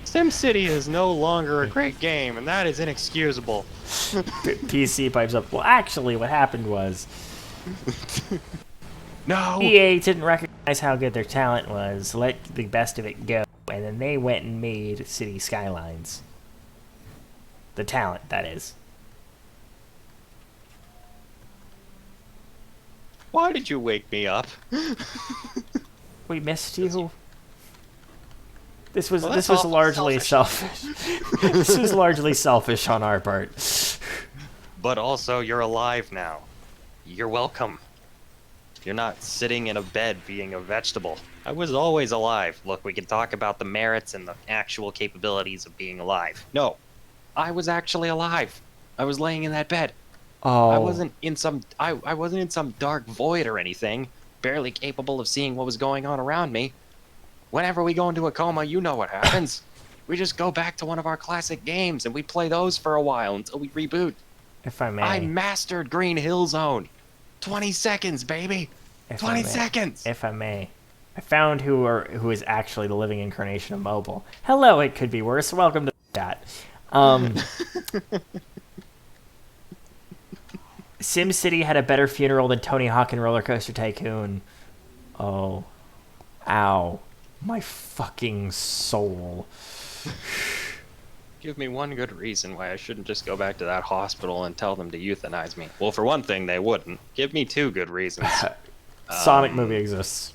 SimCity is no longer a great game, and that is inexcusable. PC pipes up. Well, actually, what happened was No! EA didn't recognize how good their talent was, let the best of it go, and then they went and made City Skylines. The talent, that is. Why did you wake me up? We missed you. This was Well, this that's was awful largely selfish. This was largely selfish on our part. But also, you're alive now. You're welcome. You're not sitting in a bed being a vegetable. I was always alive. Look, we can talk about the merits and the actual capabilities of being alive. No, I was actually alive. I was laying in that bed. Oh, I wasn't in some dark void or anything, barely capable of seeing what was going on around me. Whenever we go into a coma, you know what happens. We just go back to one of our classic games and we play those for a while until we reboot. if I may. I mastered Green Hill Zone. 20 seconds, baby. If 20 I may. seconds. If I may. I found who is actually the living incarnation of mobile. Hello, it could be worse. Welcome to that. SimCity had a better funeral than Tony Hawk and Roller Coaster Tycoon. Oh. Ow. My fucking soul. Give me one good reason why I shouldn't just go back to that hospital and tell them to euthanize me. Well, for one thing, they wouldn't. Give me two good reasons. Sonic movie exists.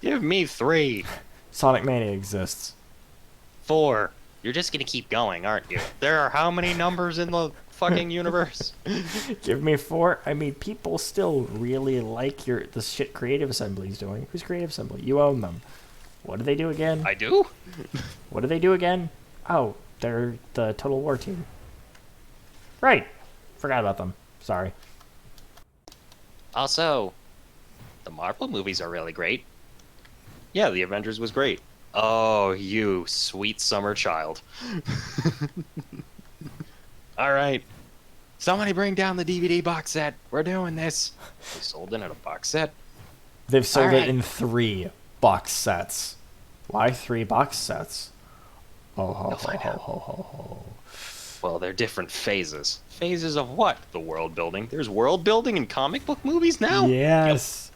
Give me three. Sonic Mania exists. 4. You're just gonna keep going, aren't you? There are how many numbers in the fucking universe? Give me 4. I mean, people still really like the shit Creative Assembly's doing. Who's Creative Assembly? You own them. What do they do again? I do? What do they do again? Oh, they're the Total War team. Right. Forgot about them. Sorry. Also, the Marvel movies are really great. Yeah, the Avengers was great. Oh, you sweet summer child. All right. Somebody bring down the DVD box set. We're doing this. They sold it in a box set. They've sold Alright. it in 3 box sets. Why 3 box sets? Oh, ho, You'll ho, find ho, out. ho, ho, ho. Well, they're different phases. Phases of what? The world building. There's world building in comic book movies now? Yes.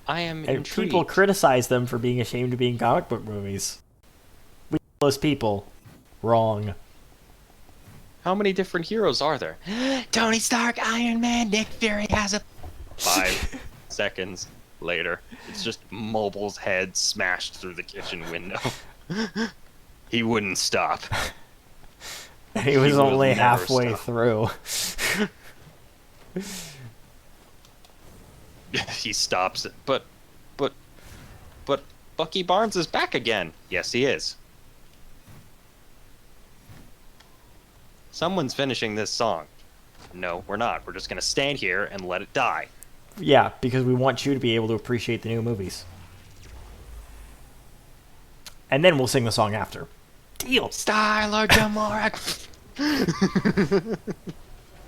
I am And intrigued. people criticize them for being ashamed of being comic book movies. We those people. Wrong. How many different heroes are there? Tony Stark, Iron Man, Nick Fury has a... 5 seconds later, it's just Mobile's head smashed through the kitchen window. He wouldn't stop. He was will only never halfway stop. through. He stops it. But Bucky Barnes is back again. Yes, he is. Someone's finishing this song. No, we're not. We're just gonna stand here and let it die. Yeah, because we want you to be able to appreciate the new movies. And then we'll sing the song after. Deal. Style or Jamora.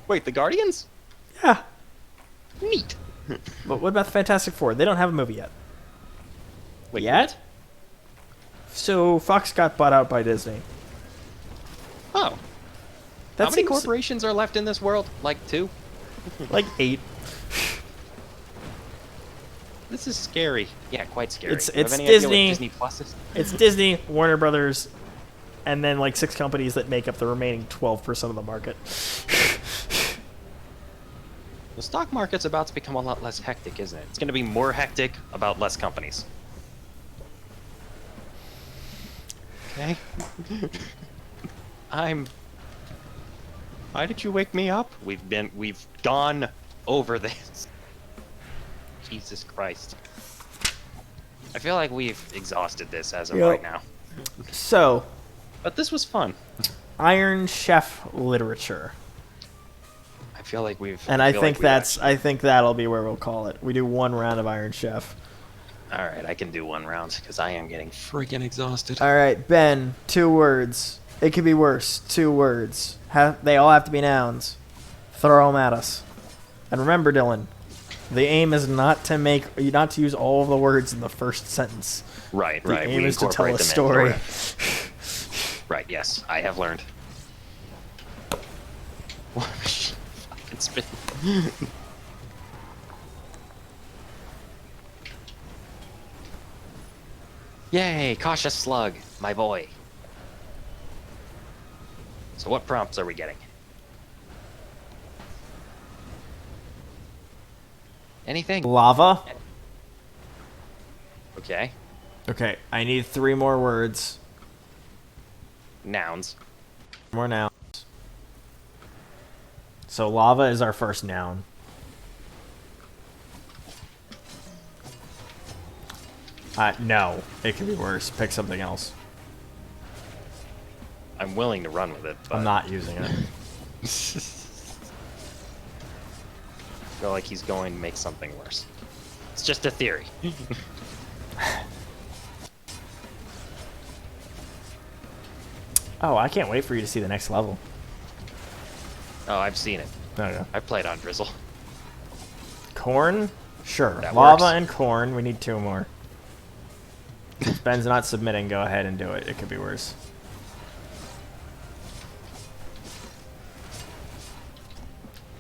Wait, the Guardians? Yeah. Neat. But what about the Fantastic Four? They don't have a movie yet. Wait, Yet? So Fox got bought out by Disney. Oh. That How many seems corporations are left in this world? Like 2? like 8. This is scary. Yeah, quite scary. It's Do you have any Disney. idea what Disney Plus is? It's Disney, Warner Brothers, and then like 6 companies that make up the remaining 12% of the market. The stock market's about to become a lot less hectic, isn't it? It's going to be more hectic about less companies. Okay. Why did you wake me up? We've gone over this. Jesus Christ. I feel like we've exhausted this as of Yep. right now. So, But this was fun. Iron Chef literature. I feel like we've... And I feel think like we've I think that'll be where we'll call it. We do 1 round of Iron Chef. All right, I can do 1 round because I am getting freaking exhausted. All right, Ben. 2 words. It could be worse. 2 words. They all have to be nouns. Throw them at us. And remember, Dylan, the aim is not to use all of the words in the first sentence. Right, The right. aim we is to tell incorporate a them story. into it. Right, yes, I have learned. Fucking spin. Yay, cautious slug, my boy. So what prompts are we getting? Anything? Lava. Okay. Okay, I need 3 more words. Nouns. More nouns. So lava is our first noun. No, it could be worse. Pick something else. I'm willing to run with it, but I'm not using it. I feel like he's going to make something worse. It's just a theory. Oh, I can't wait for you to see the next level. Oh, I've seen it. No. I've played on Drizzle. Corn? Sure. That Lava works. and corn. We need 2 more. Since Ben's not submitting, go ahead and do it. It could be worse.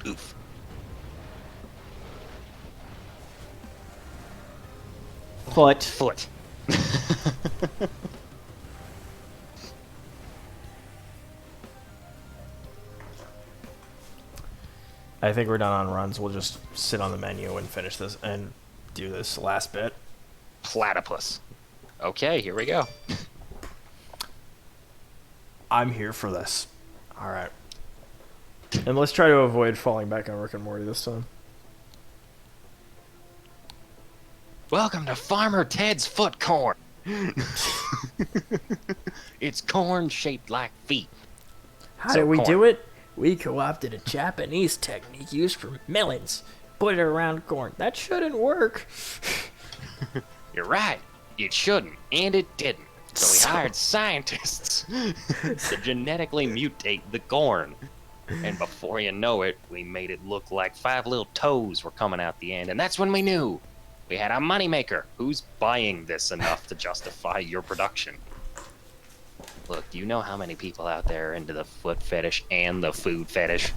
Oof. Foot. Foot. I think we're done on runs. We'll just sit on the menu and finish this and do this last bit. Platypus. Okay, here we go. I'm here for this. All right. And let's try to avoid falling back on Rick and Morty this time. Welcome to Farmer Ted's foot corn. It's corn shaped like feet. How So do we corn. do it? We co-opted a Japanese technique used for melons. Put it around corn. That shouldn't work. You're right. It shouldn't, and it didn't. So we So- hired scientists to genetically mutate the corn. And before you know it, we made it look like 5 little toes were coming out the end. And that's when we knew we had a moneymaker. Who's buying this enough to justify your production? Look, do you know how many people out there are into the foot fetish and the food fetish?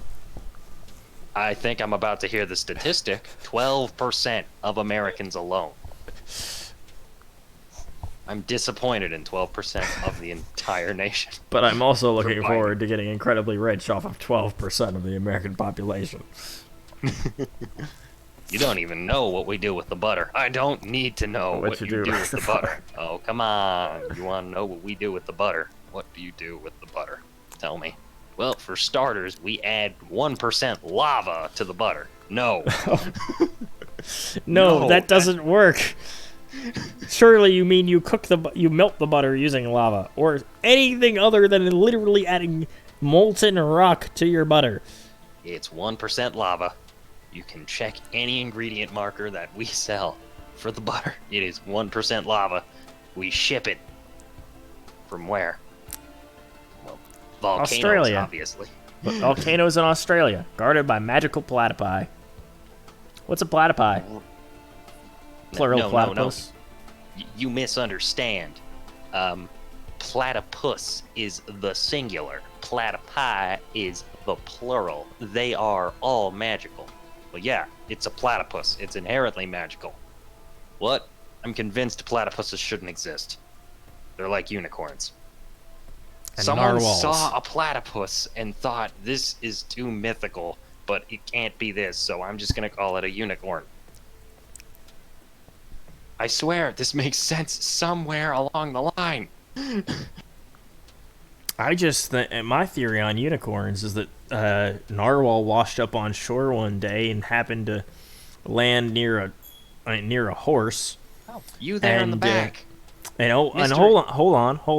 I think I'm about to hear the statistic. 12% of Americans alone. I'm disappointed in 12% of the entire nation. But I'm also looking Provided. forward to getting incredibly rich off of 12% of the American population. You don't even know what we do with the butter. I don't need to know what you do with the butter. Oh, come on. You want to know what we do with the butter? What do you do with the butter? Tell me. Well, for starters, we add 1% lava to the butter. No. No, No, that doesn't work. Surely you mean you melt the butter using lava or anything other than literally adding molten rock to your butter. It's 1% lava. You can check any ingredient marker that we sell for the butter. It is 1% lava. We ship it. From where? Well, volcanoes, Australia. obviously. Volcanoes in Australia, guarded by magical platypi. What's a platypi? Plural No, platypus. You misunderstand. Platypus is the singular. Platypi is the plural. They are all magical. Well, yeah, it's a platypus. It's inherently magical. What? I'm convinced platypuses shouldn't exist. They're like unicorns. And Someone narwhals. saw a platypus and thought, this is too mythical, but it can't be this, so I'm just gonna call it a unicorn. I swear, this makes sense somewhere along the line. I just my theory on unicorns is that narwhal washed up on shore one day and happened to land near a horse. You there in the And, back. And Mystery. hold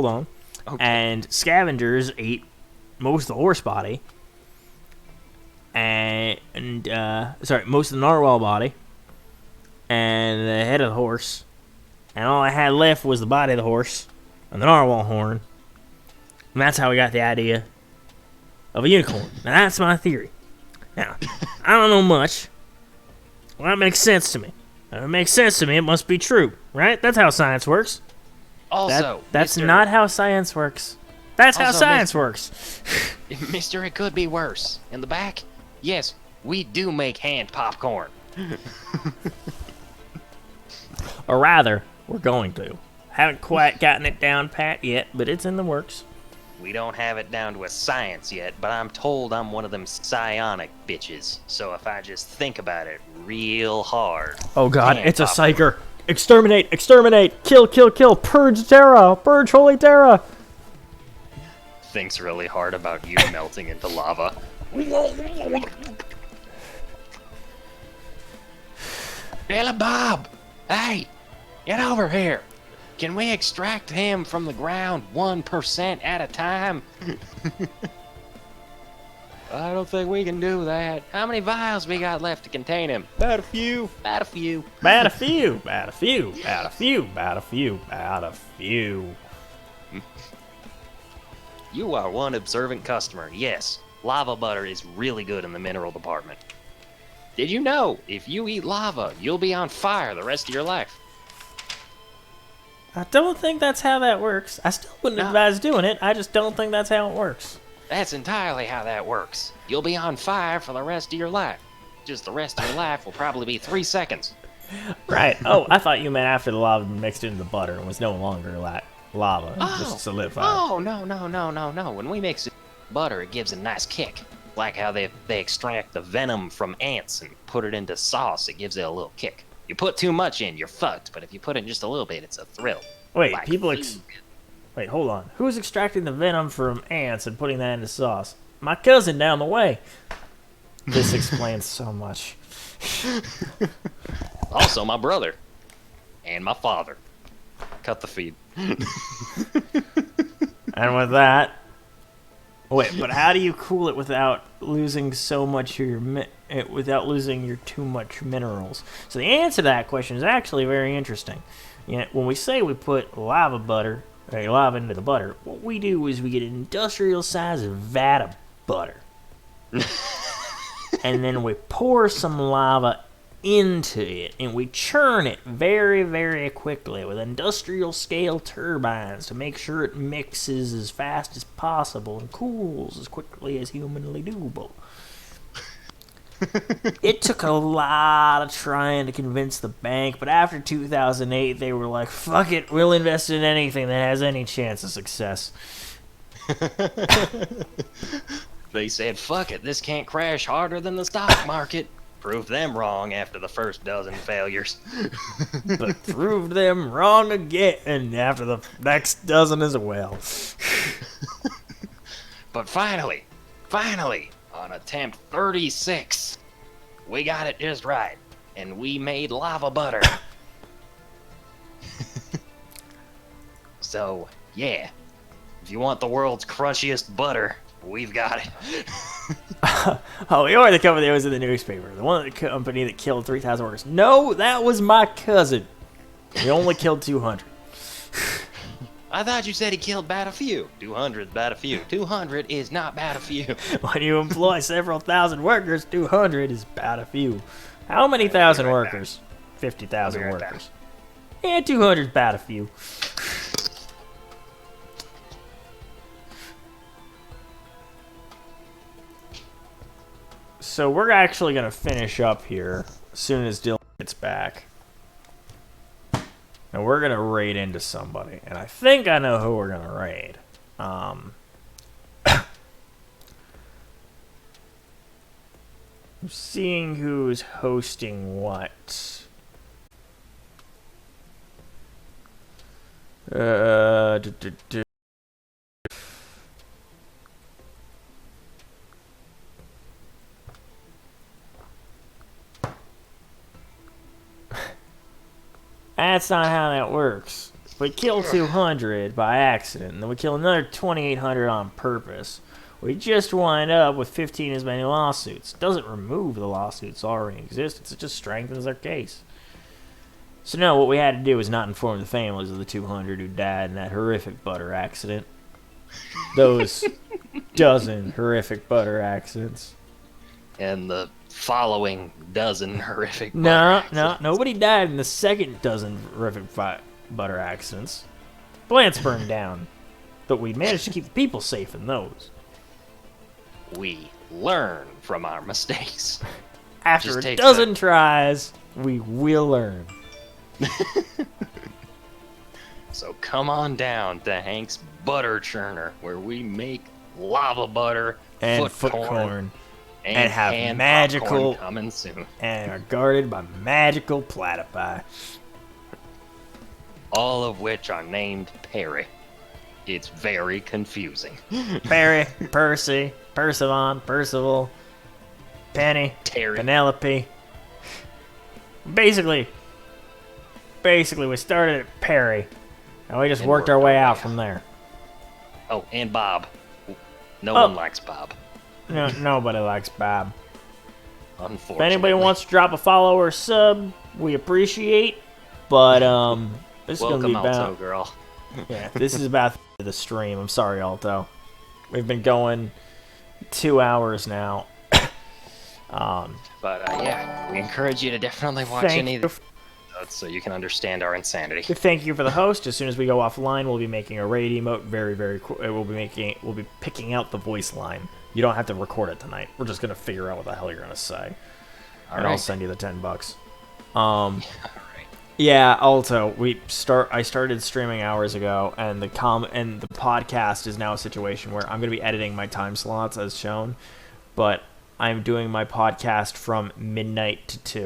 on. Okay. And scavengers ate most of the horse body, and most of the narwhal body, and the head of the horse, and all I had left was the body of the horse and the narwhal horn. And that's how we got the idea of a unicorn. Now, that's my theory. Now, I don't know much. Well, that makes sense to me. If it makes sense to me, it must be true, right? That's how science works. Also, That's Mr. not how science works. That's how Also, science works. Mister, it could be worse. In the back, yes, we do make hand popcorn. Or rather, we're going to. Haven't quite gotten it down pat yet, but it's in the works. We don't have it down to a science yet, but I'm told I'm one of them psionic bitches. So if I just think about it real hard. Oh god, hand it's a popcorn. psyker. Exterminate, exterminate, kill, kill, kill, purge Terra, purge Holy Terra. Thinks really hard about you melting into lava. Billy Bob! Hey! Get over here! Can we extract him from the ground 1% at a time? I don't think we can do that. How many vials we got left to contain him? About a few. About a few. Bad a few, bad a few, bad a few, bad a few, bad a few. You are one observant customer. Yes, lava butter is really good in the mineral department. Did you know if you eat lava, you'll be on fire the rest of your life? I don't think that's how that works. I still wouldn't No. advise doing it. I just don't think that's how it works. That's entirely how that works. You'll be on fire for the rest of your life. Just the rest of your life will probably be 3 seconds. Right. Oh, I thought you meant after the lava mixed into the butter and was no longer like lava, just solidified. Oh, no. When we mix it with butter, it gives a nice kick. Like how they extract the venom from ants and put it into sauce, it gives it a little kick. You put too much in, you're fucked. But if you put in just a little bit, it's a thrill. Wait, Like Wait, hold on. Who's extracting the venom from ants and putting that into sauce? My cousin down the way. This explains so much. Also, my brother. And my father. Cut the feed. And with that, wait, but how do you cool it without losing so much of your without losing your too much minerals? So the answer to that question is actually very interesting. You know, when we say we put lava into the butter, what we do is we get an industrial-sized vat of butter, and then we pour some lava into it, and we churn it very, very quickly with industrial-scale turbines to make sure it mixes as fast as possible and cools as quickly as humanly doable. It took a lot of trying to convince the bank, but after 2008, they were like, fuck it, we'll invest in anything that has any chance of success. They said, fuck it, this can't crash harder than the stock market. Proved them wrong after the first dozen failures. But proved them wrong again after the next dozen as well. But finally, on attempt 36, we got it just right, and we made lava butter. So, yeah, if you want the world's crunchiest butter, we've got it. Oh, you are the company that was in the newspaper. The one company that killed 3,000 workers. No, that was my cousin. He only killed 200. I thought you said he killed bad a few. 200 bad a few. 200 is not bad a few. When you employ several thousand workers, 200 is about a few. How many thousand workers? 50,000 I'll be right back. workers. Yeah, 200 is about a few. So we're actually going to finish up here as soon as Dylan gets back. And we're going to raid into somebody. And I think I know who we're going to raid. I'm seeing who's hosting what. Du- du- du. That's not how that works. We kill 200 by accident, and then we kill another 2,800 on purpose. We just wind up with 15 as many lawsuits. It doesn't remove the lawsuits already in existence, it just strengthens their case. So no, what we had to do was not inform the families of the 200 who died in that horrific butter accident. Those dozen horrific butter accidents. And the following dozen horrific butter No, accidents. nobody died in the second dozen horrific butter accidents. Plants burned down, but we managed to keep the people safe in those. We learn from our mistakes. After Just a takes dozen tries, we will learn. So come on down to Hank's Butter Churner, where we make lava butter And foot corn. and, and have canned magical- popcorn coming soon. And are guarded by magical platypi. All of which are named Perry. It's very confusing. Perry, Percy, Percival, Percival, Penny, Terry. Penelope. Basically, we started at Perry, and we just And worked our way out from there. Oh, and Bob. No Oh. one likes Bob, No, nobody likes Bob. unfortunately. If anybody wants to drop a follow or sub, we appreciate. But this is gonna Welcome, be Alto about girl. yeah. This is about the stream. I'm sorry, Alto. We've been going 2 hours now. But yeah, we encourage you to dedefinitely watch Thank any of you. the episodes so you can understand our insanity. Thank you for the host. As soon as we go offline, we'll be making a raid emote. Very, very cool. We'll be picking out the voice line. You don't have to record it tonight. We're just gonna figure out what the hell you're gonna say, All and I'll right. send you the $10. All right. Yeah. Also, I started streaming hours ago, and the podcast is now a situation where I'm gonna be editing my time slots as shown, but I'm doing my podcast from midnight to 2.